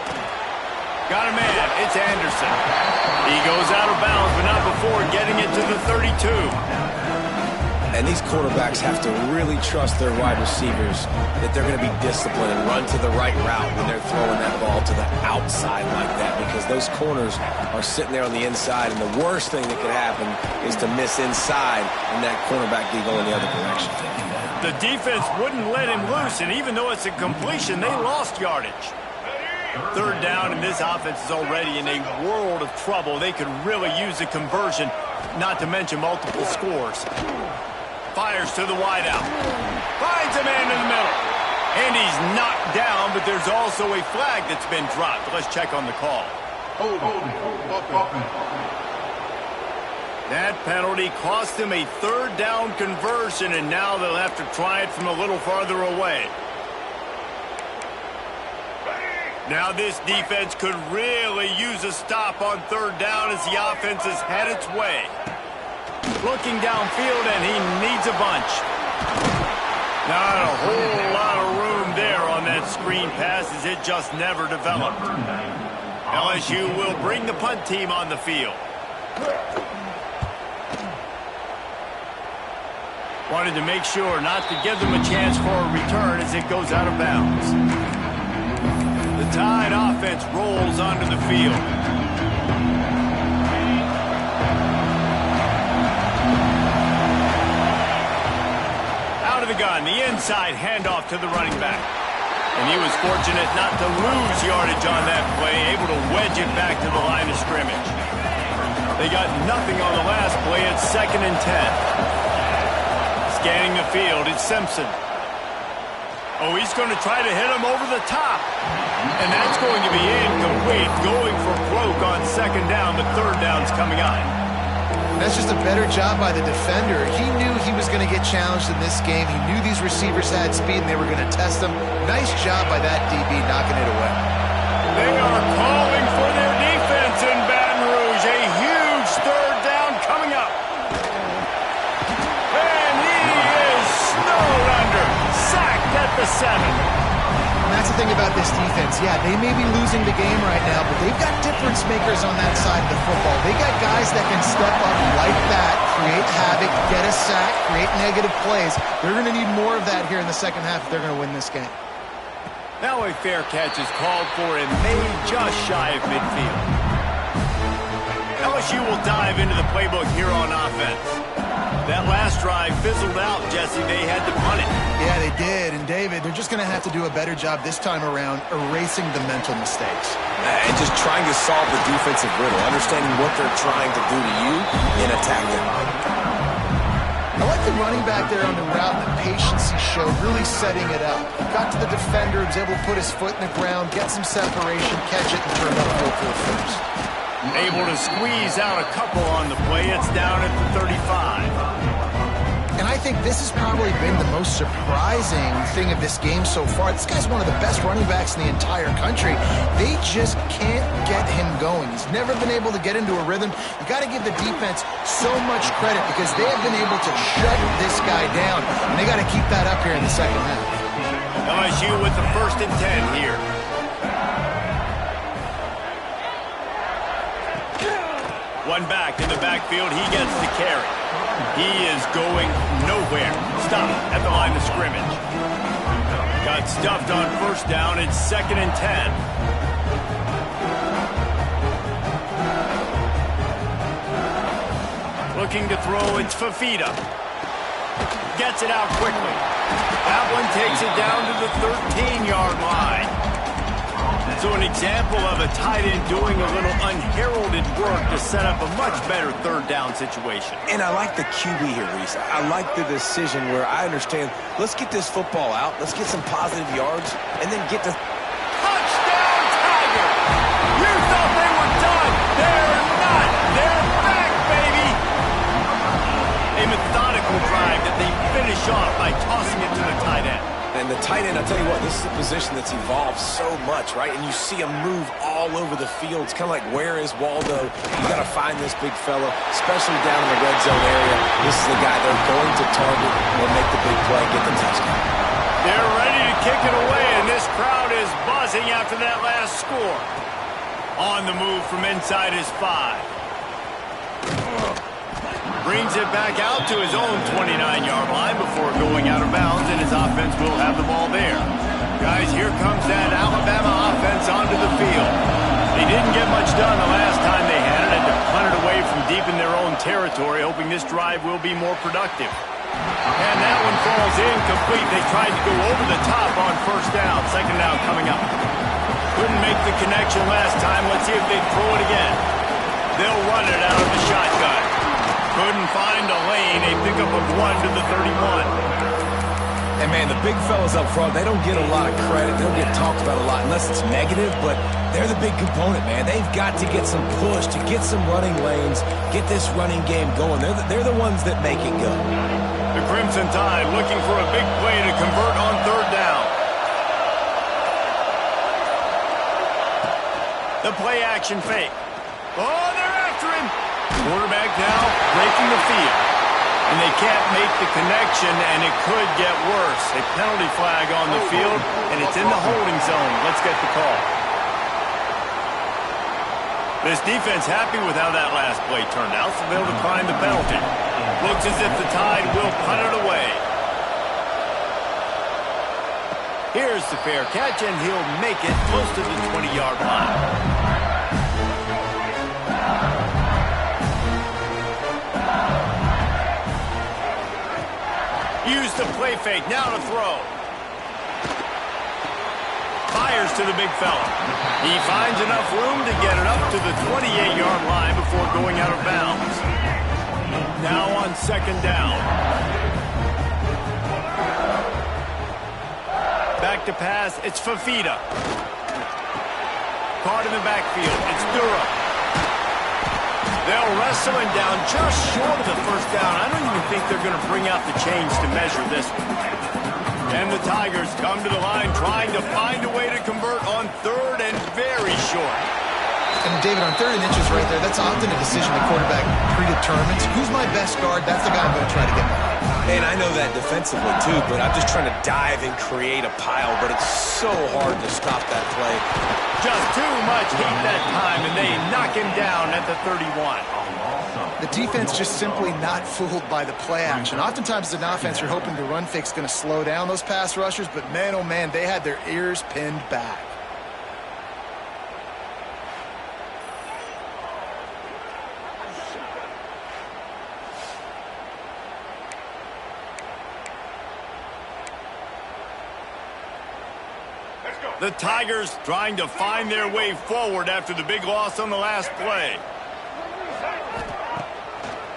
Got a man. It's Anderson. He goes out of bounds, but not before getting it to the 32. And these quarterbacks have to really trust their wide receivers that they're going to be disciplined and run to the right route when they're throwing that ball to the outside like that, because those corners are sitting there on the inside, and the worst thing that could happen is to miss inside and that cornerback be going the other direction. The defense wouldn't let him loose, and even though it's a completion, they lost yardage. Third down, and this offense is already in a world of trouble. They could really use a conversion, not to mention multiple scores. Fires to the wideout. Finds a man in the middle. And he's knocked down, but there's also a flag that's been dropped. Let's check on the call. That penalty cost him a third down conversion, and now they'll have to try it from a little farther away. Now this defense could really use a stop on third down as the offense has had its way. Looking downfield, and he needs a bunch. Not a whole lot of room there on that screen pass, as it just never developed. LSU will bring the punt team on the field. Wanted to make sure not to give them a chance for a return as it goes out of bounds. The Tide offense rolls onto the field. Out of the gun, the inside handoff to the running back. And he was fortunate not to lose yardage on that play, able to wedge it back to the line of scrimmage. They got nothing on the last play. It's 2nd and 10. Scanning the field, it's Simpson. Oh, he's going to try to hit him over the top. And that's going to be incomplete. Going for broke on 2nd down, but 3rd down's coming on. That's just a better job by the defender. He knew he was going to get challenged in this game. He knew these receivers had speed and they were going to test him. Nice job by that DB knocking it away. They are calling for their defense in Baton Rouge. A huge 3rd down coming up. And he is snowed under. Sacked at the 7. And that's the thing about this defense. Yeah, they may be losing the game right now, but they've got difference makers on that side of the football. They got guys that can step up like that, create havoc, get a sack, create negative plays. They're going to need more of that here in the second half if they're going to win this game. Now a fair catch is called for and made just shy of midfield. LSU will dive into the playbook here on offense. That last drive fizzled out, Jesse. They had to punt it. Yeah, they did. And, David, they're just going to have to do a better job this time around erasing the mental mistakes. And just trying to solve the defensive riddle, understanding what they're trying to do to you and attack them. I like the running back there on the route and the patience he showed, really setting it up. Got to the defender, was able to put his foot in the ground, get some separation, catch it, and turn it up for the first. Able to squeeze out a couple on the play. It's down at the 35. And I think this has probably been the most surprising thing of this game so far. This guy's one of the best running backs in the entire country. They just can't get him going. He's never been able to get into a rhythm. You got to give the defense so much credit because they have been able to shut this guy down. And they got to keep that up here in the second half. LSU with the 1st and 10 here. One back in the backfield. He gets the carry. He is going nowhere. Stop at the line of scrimmage. Got stuffed on 1st down. It's 2nd and 10. Looking to throw. It's Fafita. Gets it out quickly. That one takes it down to the 13-yard line. So an example of a tight end doing a little unheralded work to set up a much better 3rd down situation. And I like the QB here, Reese. I like the decision where I understand, let's get this football out, let's get some positive yards, and then get to... Touchdown, Tiger! You thought they were done. They're not. They're back, baby! A methodical drive that they finish off by tossing it to the tight end. And the tight end, I'll tell you what, this is a position that's evolved so much, right? And you see him move all over the field. It's kind of like, where is Waldo? You got to find this big fella, especially down in the red zone area. This is the guy they're going to target or make the big play, get the touchdown. They're ready to kick it away, and this crowd is buzzing after that last score. On the move from inside his 5. Brings it back out to his own 29-yard line before going out of bounds, and his offense will have the ball there. Guys, here comes that Alabama offense onto the field. They didn't get much done the last time they had it, had to punt it away from deep in their own territory, hoping this drive will be more productive. And that one falls incomplete. They tried to go over the top on 1st down. 2nd down coming up. Couldn't make the connection last time. Let's see if they throw it again. They'll run it out of the shotgun. Couldn't find a lane. A pickup of 1 to the 31. And, man, the big fellas up front, they don't get a lot of credit. They don't get talked about a lot unless it's negative, but they're the big component, man. They've got to get some push, to get some running lanes, get this running game going. They're the ones that make it go. The Crimson Tide looking for a big play to convert on 3rd down. The play action fake. Oh, they're after him. Quarterback now breaking the field. And they can't make the connection, and it could get worse. A penalty flag on the field, and it's in the holding zone. Let's get the call. This defense happy with how that last play turned out, so they'll decline the penalty. Looks as if the Tide will punt it away. Here's the fair catch, and he'll make it close to the 20-yard line. Use the play fake, now to throw. fires to the big fella. He finds enough room to get it up to the 28-yard line before going out of bounds. Now on second down. Back to pass, it's Fafita. Caught in the backfield, it's Durham. They'll wrestle him down just short of the first down. I don't even think they're going to bring out the chains to measure this one. And the Tigers come to the line trying to find a way to convert on third and very short. And David, on 3rd and inches right there, that's often a decision the quarterback predetermines. Who's my best guard? That's the guy I'm going to try to get behind. And I know that defensively, too, but I'm just trying to dive and create a pile, but it's so hard to stop that play. Just too much heat that time, and they knock him down at the 31. The defense just simply not fooled by the play action. Oftentimes, as an offense, you're hoping the run fake's going to slow down those pass rushers, but man, oh man, they had their ears pinned back. The Tigers trying to find their way forward after the big loss on the last play.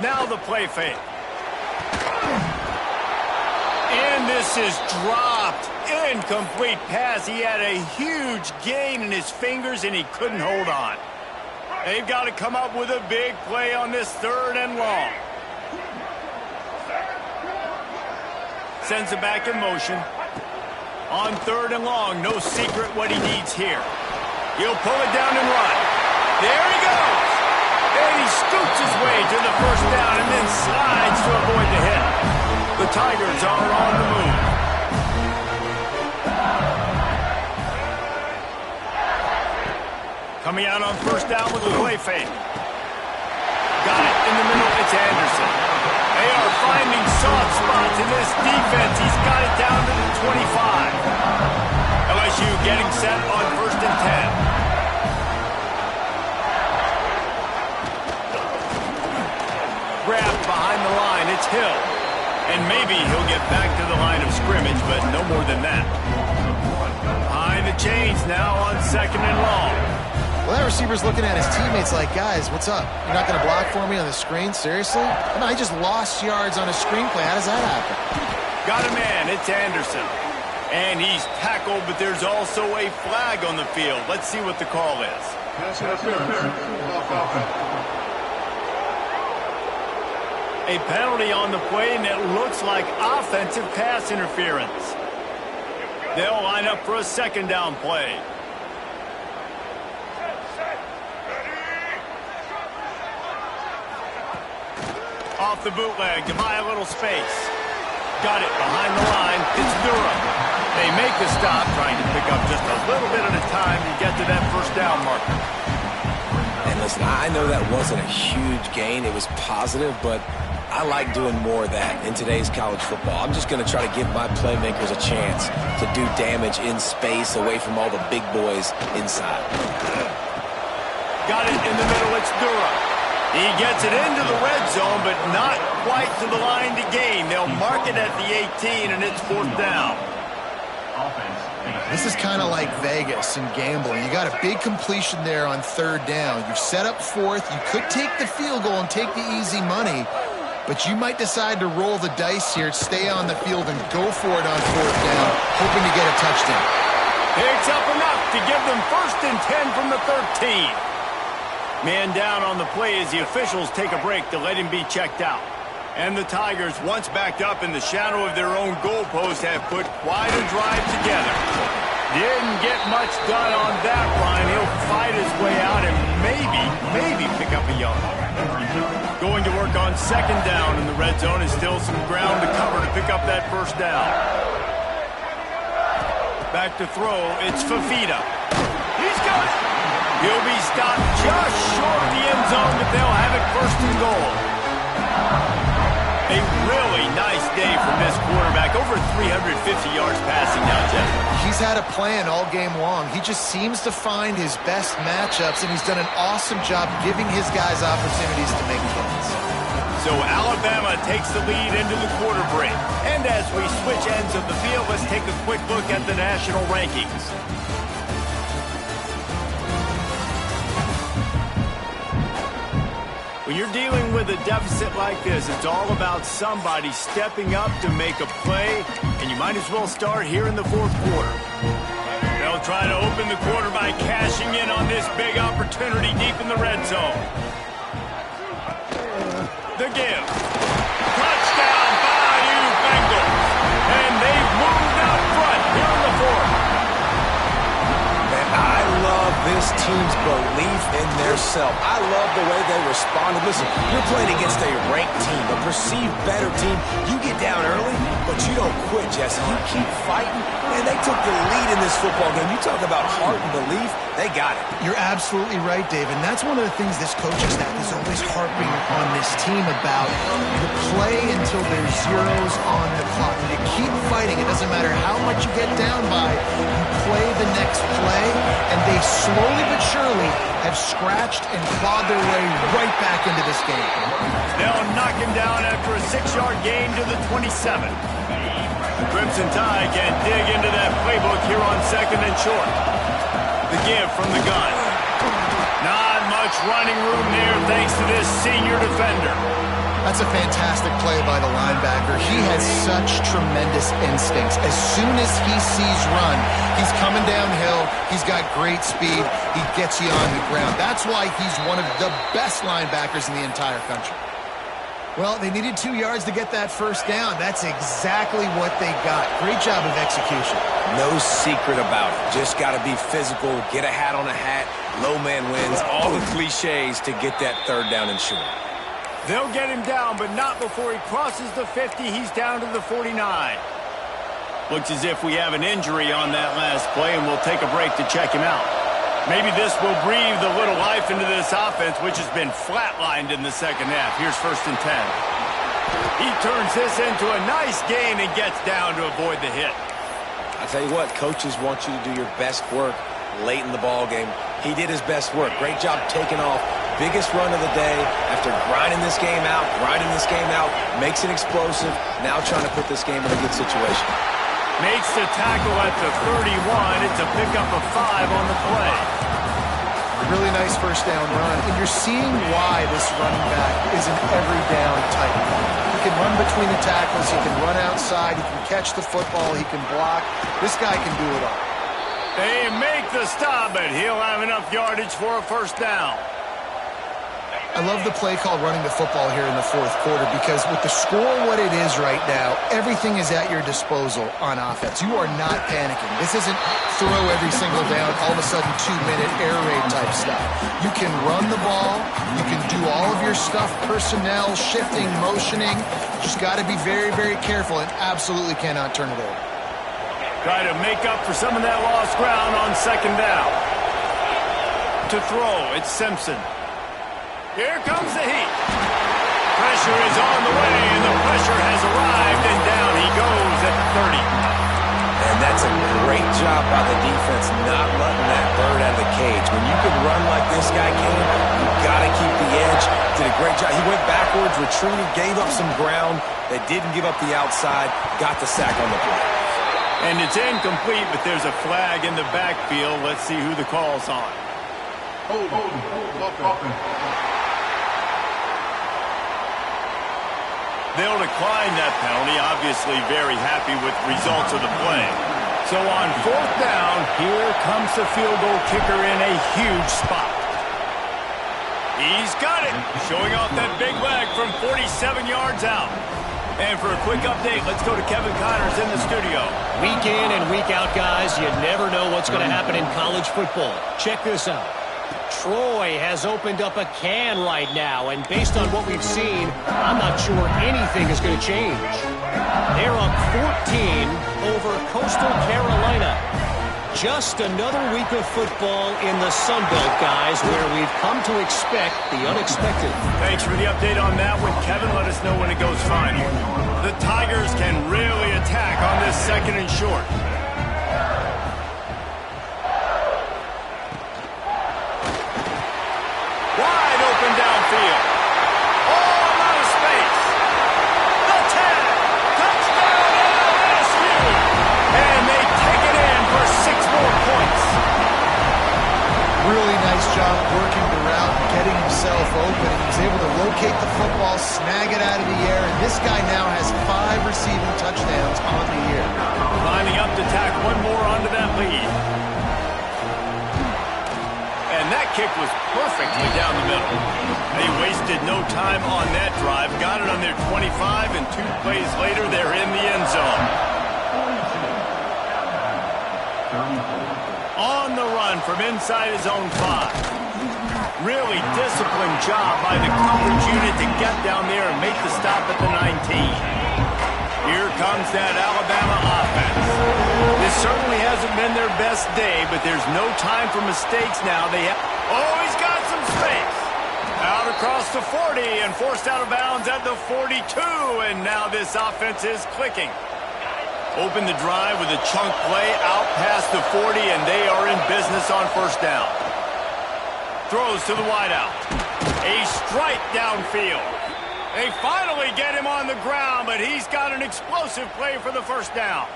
Now the play fake. And this is dropped. Incomplete pass. He had a huge gain in his fingers and he couldn't hold on. They've got to come up with a big play on this 3rd and long. Sends it back in motion. On 3rd and long, no secret what he needs here. He'll pull it down and run. There he goes. And he scoots his way to the first down and then slides to avoid the hit. The Tigers are on the move. Coming out on first down with a play fake. Got it in the middle. It's Anderson. They are finding soft spots in this defense. He's got it down to the 25. LSU getting set on 1st and 10. Grabbed behind the line. It's Hill. And maybe he'll get back to the line of scrimmage, but no more than that. Behind the chains now on 2nd and long. Well, that receiver's looking at his teammates like, guys, what's up? You're not going to block for me on the screen? Seriously? I mean, I just lost yards on a screenplay. How does that happen? Got a man. It's Anderson. And he's tackled, but there's also a flag on the field. Let's see what the call is. A penalty on the play, and it looks like offensive pass interference. They'll line up for a 2nd down play. Off the bootleg to buy a little space. Got it behind the line. It's Durham. They make the stop, trying to pick up just a little bit at a time to get to that first down marker. And listen, I know that wasn't a huge gain. It was positive, but I like doing more of that in today's college football. I'm just going to try to give my playmakers a chance to do damage in space away from all the big boys inside. Got it in the middle. It's Durham. He gets it into the red zone, but not quite to the line to gain. They'll mark it at the 18, and it's 4th down. This is kind of like Vegas and gambling. You got a big completion there on 3rd down. You've set up 4th. You could take the field goal and take the easy money, but you might decide to roll the dice here, stay on the field, and go for it on 4th down, hoping to get a touchdown. Picks up enough to give them 1st and 10 from the 13. Man down on the play as the officials take a break to let him be checked out. And the Tigers, once backed up in the shadow of their own goalpost, have put quite a drive together. Didn't get much done on that line. He'll fight his way out and maybe pick up a yard. Going to work on 2nd down in the red zone is still some ground to cover to pick up that first down. Back to throw, it's Fafita. He's got it. He'll be stopped just short of the end zone, but they'll have it 1st and goal. A really nice day from this quarterback. Over 350 yards passing now, Jeff. He's had a plan all game long. He just seems to find his best matchups, and he's done an awesome job giving his guys opportunities to make plays. So Alabama takes the lead into the quarter break. And as we switch ends of the field, let's take a quick look at the national rankings. When you're dealing with a deficit like this, it's all about somebody stepping up to make a play, and you might as well start here in the fourth quarter. They'll try to open the quarter by cashing in on this big opportunity deep in the red zone. The give. Touchdown, Bayou Bengals. And they've moved out front here in the fourth. And I love this team's belief in their self. I love the way they responded. Listen, you're playing against a ranked team, a perceived better team. You get down early, but you don't quit, Jesse. You keep fighting. Man, they took the lead in this football game. You talk about heart and belief. They got it. You're absolutely right, Dave. And that's one of the things this coaching staff is always harping on this team about. The play until there's zeros on the clock. And you keep fighting. It doesn't matter how much you get down by. You play the next play, and they slowly but surely have scratched and clawed their way right back into this game. They'll knock him down after a 6-yard gain to the 27. The Crimson Tide can dig into that playbook here on 2nd and short. The give from the gun. Not much running room there thanks to this senior defender. That's a fantastic play by the linebacker. He has such tremendous instincts. As soon as he sees run, he's coming downhill. He's got great speed. He gets you on the ground. That's why he's one of the best linebackers in the entire country. Well, they needed 2 yards to get that first down. That's exactly what they got. Great job of execution. No secret about it. Just got to be physical, get a hat on a hat, low man wins, all the cliches to get that third down and short. They'll get him down, but not before he crosses the 50. He's down to the 49. Looks as if we have an injury on that last play, and we'll take a break to check him out. Maybe this will breathe a little life into this offense, which has been flatlined in the second half. Here's 1st and 10. He turns this into a nice gain and gets down to avoid the hit. I tell you what, coaches want you to do your best work late in the ball game. He did his best work. Great job taking off. Biggest run of the day after grinding this game out, makes it explosive. Now trying to put this game in a good situation. Makes the tackle at the 31. It's a pickup of 5 on the play. A really nice first down run. And you're seeing why this running back is an every down type. He can run between the tackles. He can run outside. He can catch the football. He can block. This guy can do it all. They make the stop, but he'll have enough yardage for a first down. I love the play called running the football here in the fourth quarter because with the score what it is right now, everything is at your disposal on offense. You are not panicking. This isn't throw every single down, all of a sudden 2-minute air raid type stuff. You can run the ball. You can do all of your stuff, personnel, shifting, motioning. Just got to be very, very careful and absolutely cannot turn it over. Try to make up for some of that lost ground on 2nd down. To throw, it's Simpson. Here comes the heat. Pressure is on the way, and the pressure has arrived, and down he goes at the 30. And that's a great job by the defense not letting that bird out of the cage. When you can run like this guy can, you got to keep the edge. Did a great job. He went backwards, retreated, gave up some ground. They didn't give up the outside, got the sack on the play. And it's incomplete, but there's a flag in the backfield. Let's see who the call's on. They'll decline that penalty, obviously very happy with the results of the play. So on 4th down, here comes the field goal kicker in a huge spot. He's got it, showing off that big leg from 47 yards out. And for a quick update, let's go to Kevin Connors in the studio. Week in and week out, guys, you never know what's going to happen in college football. Check this out. Troy has opened up a can right now, and based on what we've seen, I'm not sure anything is going to change. They're up 14 over Coastal Carolina. Just another week of football in the Sun Belt, guys, where we've come to expect the unexpected. Thanks for the update on that one, Kevin. Let us know when it goes final. The Tigers can really attack on this 2nd and short. Wide open downfield. All out of space. up, working the route, and getting himself open. And he's able to locate the football, snag it out of the air, and this guy now has 5 receiving touchdowns on the year. Lining up to tack one more onto that lead. And that kick was perfectly down the middle. They wasted no time on that drive. Got it on their 25, and 2 plays later, they're in the end zone. On the run from inside his own 5. Really disciplined job by the coverage unit to get down there and make the stop at the 19. Here comes that Alabama offense. This certainly hasn't been their best day, but there's no time for mistakes now. Oh, he's got some space. Out across the 40 and forced out of bounds at the 42, and now this offense is clicking. Open the drive with a chunk play out past the 40, and they are in business on first down. Throws to the wideout. A strike downfield. They finally get him on the ground, but he's got an explosive play for the first down.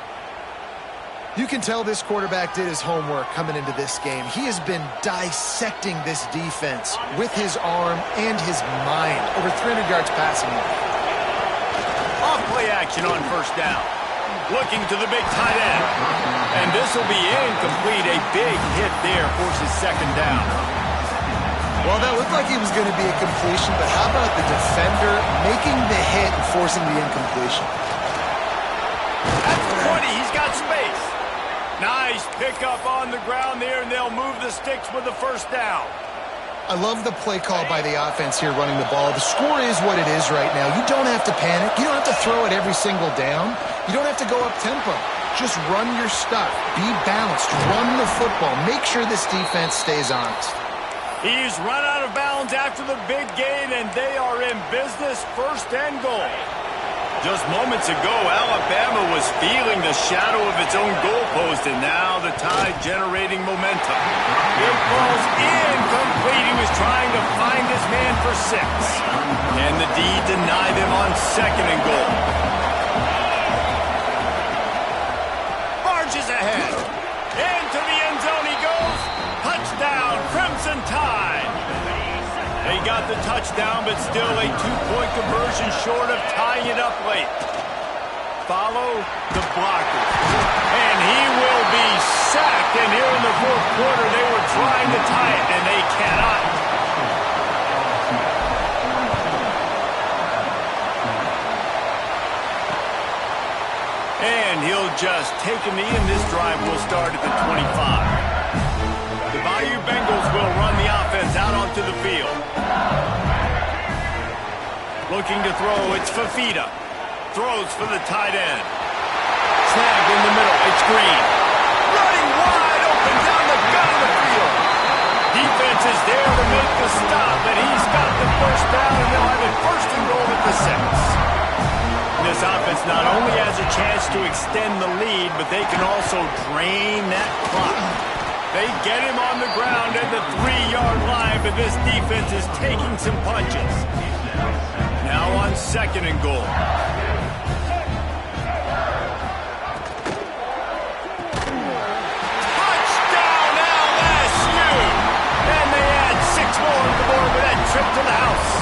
You can tell this quarterback did his homework coming into this game. He has been dissecting this defense with his arm and his mind. Over 300 yards passing. Off play action on first down. Looking to the big tight end. And this will be incomplete. A big hit there forces second down. Well, that looked like it was going to be a completion, but how about the defender making the hit and forcing the incompletion? At the 20, he's got space. Nice pickup on the ground there, and they'll move the sticks with the first down. I love the play call by the offense here running the ball. The score is what it is right now. You don't have to panic. You don't have to throw it every single down. You don't have to go up tempo. Just run your stuff. Be balanced. Run the football. Make sure this defense stays honest. He's run out of bounds after the big gain, and they are in business, first and goal. Just moments ago, Alabama was feeling the shadow of its own goalpost, and now the Tide generating momentum. It falls incomplete. He was trying to find his man for 6. And the D denied him on second and goal. Marches ahead. Into the end zone he goes. Touchdown, Crimson Tide. They got the touchdown, but still a 2-point conversion short of tying it up late. Follow the blocker. And he will be sacked. And here in the fourth quarter, they were trying to tie it, and they cannot. And he'll just take a knee, and this drive will start at the 25. The Bayou Bengals will run the offense out onto the field. Looking to throw, it's Fafita. Throws for the tight end. Snagged in the middle, it's Green. Running wide open down the gut of the field. Defense is there to make the stop, and he's got the first down, and they'll have it first and goal at the 6. This offense not only has a chance to extend the lead, but they can also drain that clock. They get him on the ground at the 3-yard line, but this defense is taking some punches. Now on second and goal. Touchdown LSU! And they add 6 more on the board with that trip to the house.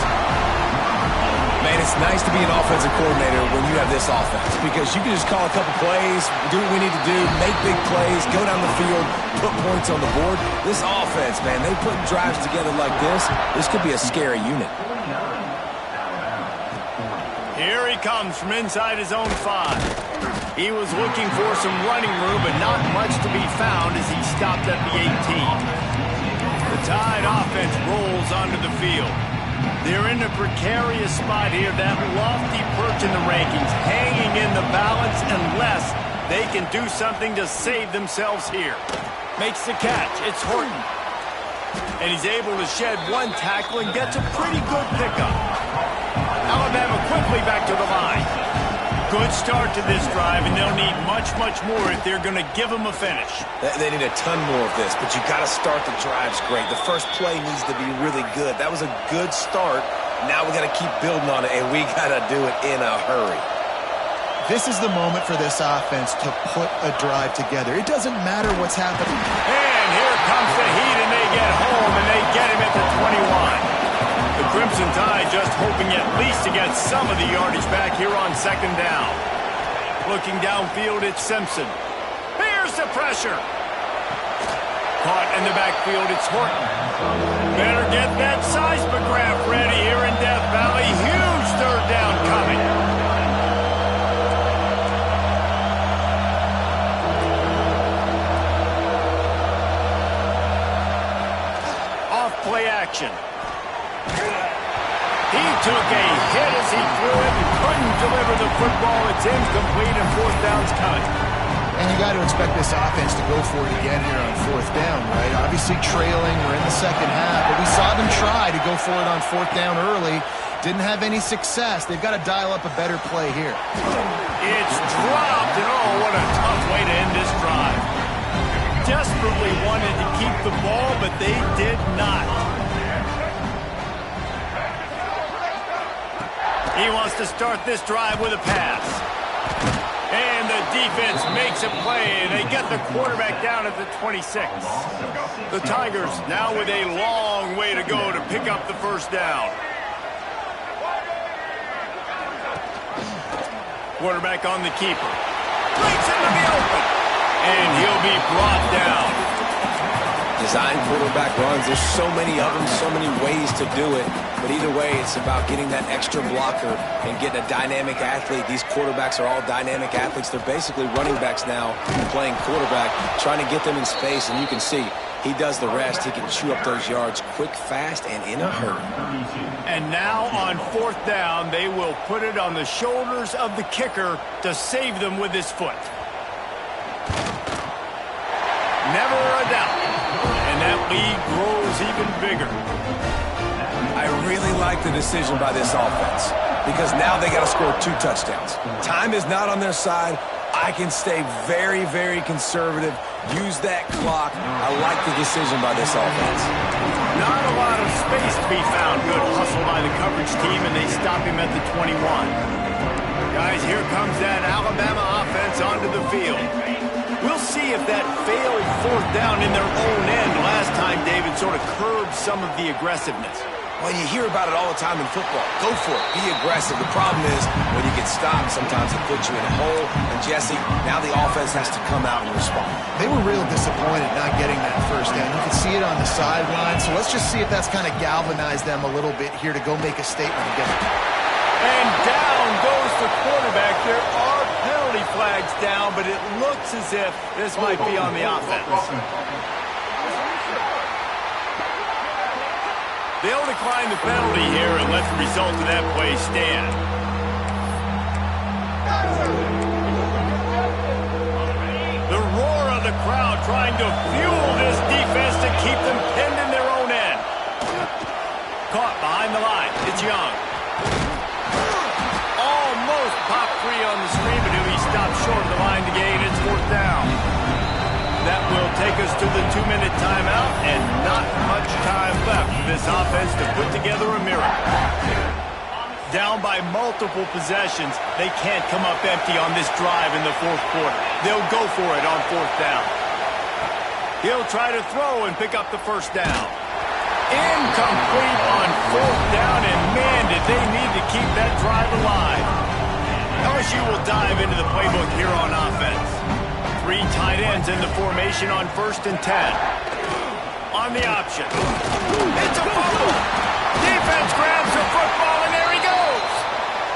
Man, it's nice to be an offensive coordinator when you have this offense because you can just call a couple plays, do what we need to do, make big plays, go down the field, put points on the board. This offense, man, they put drives together like this could be a scary unit. Here he comes from inside his own 5. He was looking for some running room, but not much to be found as he stopped at the 18. The Tide offense rolls onto the field. They're in a precarious spot here, that lofty perch in the rankings, hanging in the balance unless they can do something to save themselves here. Makes the catch. It's Horton. And he's able to shed 1 tackle and gets a pretty good pickup. Alabama quickly back to the line. Good start to this drive, and they'll need much, much more if they're going to give them a finish. They need a ton more of this, but you got to start the drives great. The first play needs to be really good. That was a good start. Now we got to keep building on it, and we got to do it in a hurry. This is the moment for this offense to put a drive together. It doesn't matter what's happening. And And here comes the heat, and they get home, and they get him at the 21. The Crimson Tide just hoping at least to get some of the yardage back here on second down. Looking downfield, it's Simpson. Here's the pressure. Caught in the backfield, it's Horton. Better get that seismograph ready here in Death Valley. Huge third down coming. Off play action. He took a hit as he threw it and couldn't deliver the football. It's incomplete and fourth down's coming. And you got to expect this offense to go for it again here on fourth down, right? Obviously trailing, we're in the second half, but we saw them try to go for it on fourth down early. Didn't have any success. They've got to dial up a better play here. It's dropped, and oh, what a tough way to end this drive. Desperately wanted to keep the ball, but they did not. He wants to start this drive with a pass. And the defense makes a play. They get the quarterback down at the 26. The Tigers now with a long way to go to pick up the first down. Quarterback on the keeper. Breaks into the open. And he'll be brought down. Design quarterback runs. There's so many of them, so many ways to do it. But either way, it's about getting that extra blocker and getting a dynamic athlete. These quarterbacks are all dynamic athletes. They're basically running backs now playing quarterback, trying to get them in space. And you can see he does the rest. He can chew up those yards quick, fast, and in a hurry. And now on fourth down, they will put it on the shoulders of the kicker to save them with his foot. Never a doubt. And that lead grows even bigger. I really like the decision by this offense because now they got to score 2 touchdowns. Time is not on their side. I can stay very, very conservative. Use that clock. I like the decision by this offense. Not a lot of space to be found. Good hustle by the coverage team, and they stop him at the 21. Guys, here comes that Alabama offense onto the field. We'll see if that failed fourth down in their own end last time, David, sort of curbed some of the aggressiveness. Well, you hear about it all the time in football. Go for it. Be aggressive. The problem is when you get stopped, sometimes it puts you in a hole. And, Jesse, now the offense has to come out and respond. They were real disappointed not getting that first down. You can see it on the sideline. So let's just see if that's kind of galvanized them a little bit here to go make a statement again. And down goes the quarterback. There are penalty flags down, but it looks as if this might be on the offense. They'll decline the penalty here and let the result of that play stand. The roar of the crowd trying to fuel this defense to keep them pinned in their own end. Caught behind the line. It's Young. Almost popped free on the screen, but he stopped short of the line to gain. It's fourth down. That will take us to the 2-minute timeout, and not much time left for this offense to put together a miracle. Down by multiple possessions, they can't come up empty on this drive in the fourth quarter. They'll go for it on fourth down. He'll try to throw and pick up the first down. Incomplete on fourth down, and man, did they need to keep that drive alive. LSU will dive into the playbook here on offense. 3 tight ends in the formation on 1st and 10. On the option. It's a fumble. Defense grabs the football, and there he goes.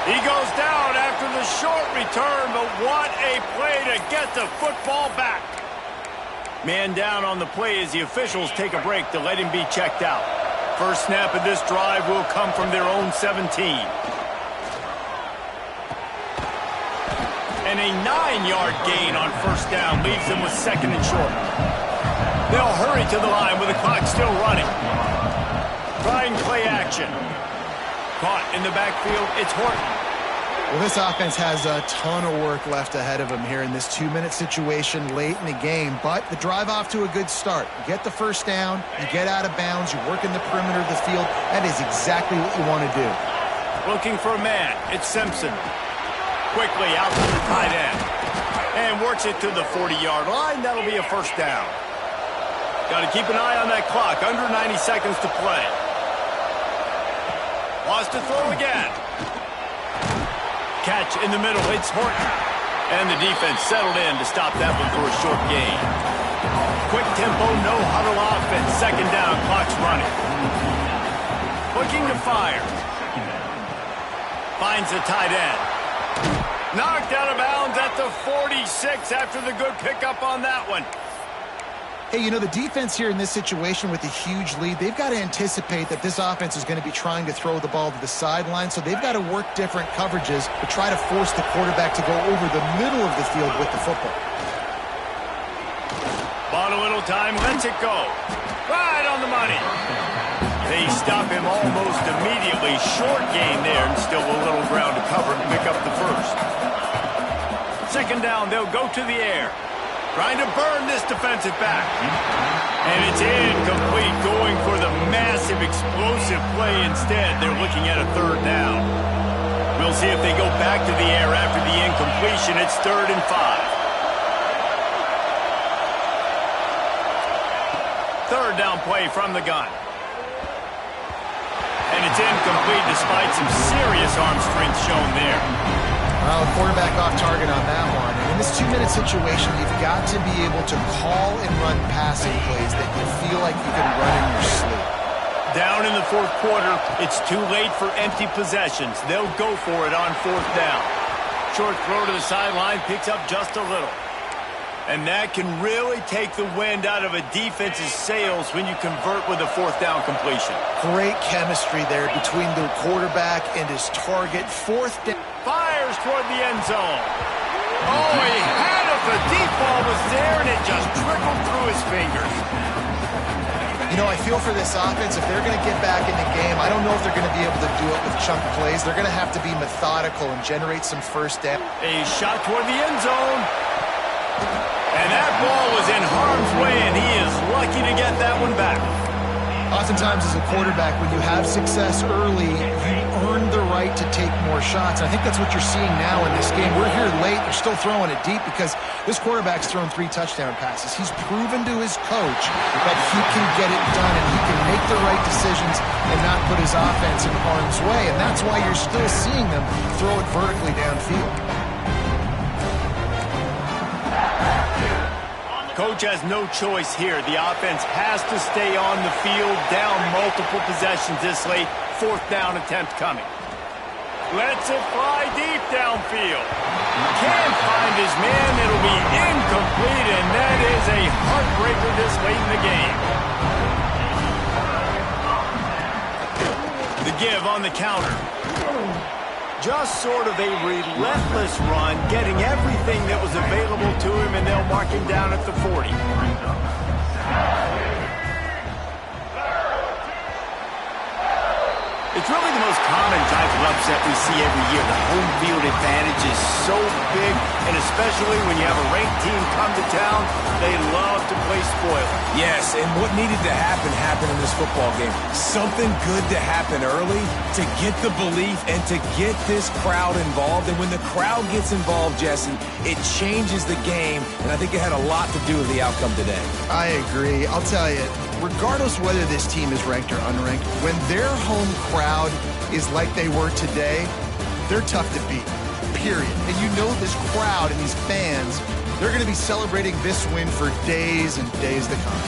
He goes down after the short return, but what a play to get the football back. Man down on the play as the officials take a break to let him be checked out. First snap of this drive will come from their own 17. And a 9-yard gain on first down leaves them with 2nd and short. They'll hurry to the line with the clock still running. Trying play action. Caught in the backfield, it's Horton. Well, this offense has a ton of work left ahead of them here in this 2-minute situation late in the game, but the drive off to a good start. You get the first down, you get out of bounds, you work in the perimeter of the field. That is exactly what you want to do. Looking for a man, it's Simpson. Quickly out to the tight end. And works it to the 40-yard line. That'll be a first down. Got to keep an eye on that clock. Under 90 seconds to play. Wants to throw again. Catch in the middle. It's Horton. And the defense settled in to stop that one for a short gain. Quick tempo, no huddle offense. Second down, clock's running. Looking to fire. Finds the tight end. Knocked out of bounds at the 46 after the good pickup on that one. Hey, you know, the defense here in this situation with a huge lead, they've got to anticipate that this offense is going to be trying to throw the ball to the sideline, so they've got to work different coverages to try to force the quarterback to go over the middle of the field with the football. Bought a little time, lets it go. Right on the money. They stop him almost immediately. Short gain there, and still a little ground to cover and pick up the first. Second down, they'll go to the air. Trying to burn this defensive back. And it's incomplete, going for the massive explosive play instead. They're looking at a third down. We'll see if they go back to the air after the incompletion. It's 3rd and 5. Third down play from the gun. And it's incomplete despite some serious arm strength shown there. Well, quarterback off target on that one. And in this 2-minute situation, you've got to be able to call and run passing plays that you feel like you can run in your sleep. Down in the 4th quarter, it's too late for empty possessions. They'll go for it on 4th down. Short throw to the sideline, picks up just a little. And that can really take the wind out of a defense's sails when you convert with a 4th down completion. Great chemistry there between the quarterback and his target. 4th down. Fires toward the end zone. Oh, he had it. The deep ball was there, and it just trickled through his fingers. You know, I feel for this offense, if they're going to get back in the game, I don't know if they're going to be able to do it with chunk plays. They're going to have to be methodical and generate some first down. A shot toward the end zone. And that ball was in harm's way, and he is lucky to get that one back. Oftentimes as a quarterback, when you have success early, you earn the right to take more shots. I think that's what you're seeing now in this game. We're here late. They're still throwing it deep because this quarterback's thrown 3 touchdown passes. He's proven to his coach that he can get it done and he can make the right decisions and not put his offense in harm's way. And that's why you're still seeing them throw it vertically downfield. Coach has no choice here. The offense has to stay on the field, down multiple possessions this late. 4th down attempt coming. Lets it fly deep downfield. Can't find his man. It'll be incomplete, and that is a heartbreaker this late in the game. The give on the counter. Just sort of a relentless run, getting everything that was available to him, and they'll mark him down at the 40. It's really the most common type of upset we see every year. The home field advantage is so big, and especially when you have a ranked team come to town, they love to play spoiler. Yes, and what needed to happen happened in this football game. Something good to happen early to get the belief and to get this crowd involved. And when the crowd gets involved, Jesse, it changes the game, and I think it had a lot to do with the outcome today. I agree. I'll tell you, regardless whether this team is ranked or unranked, when their home crowd is like they were today, they're tough to beat, period. And you know this crowd and these fans, they're going to be celebrating this win for days and days to come.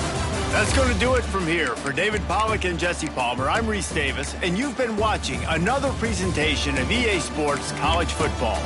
That's going to do it from here. For David Pollack and Jesse Palmer, I'm Reese Davis, and you've been watching another presentation of EA Sports College Football.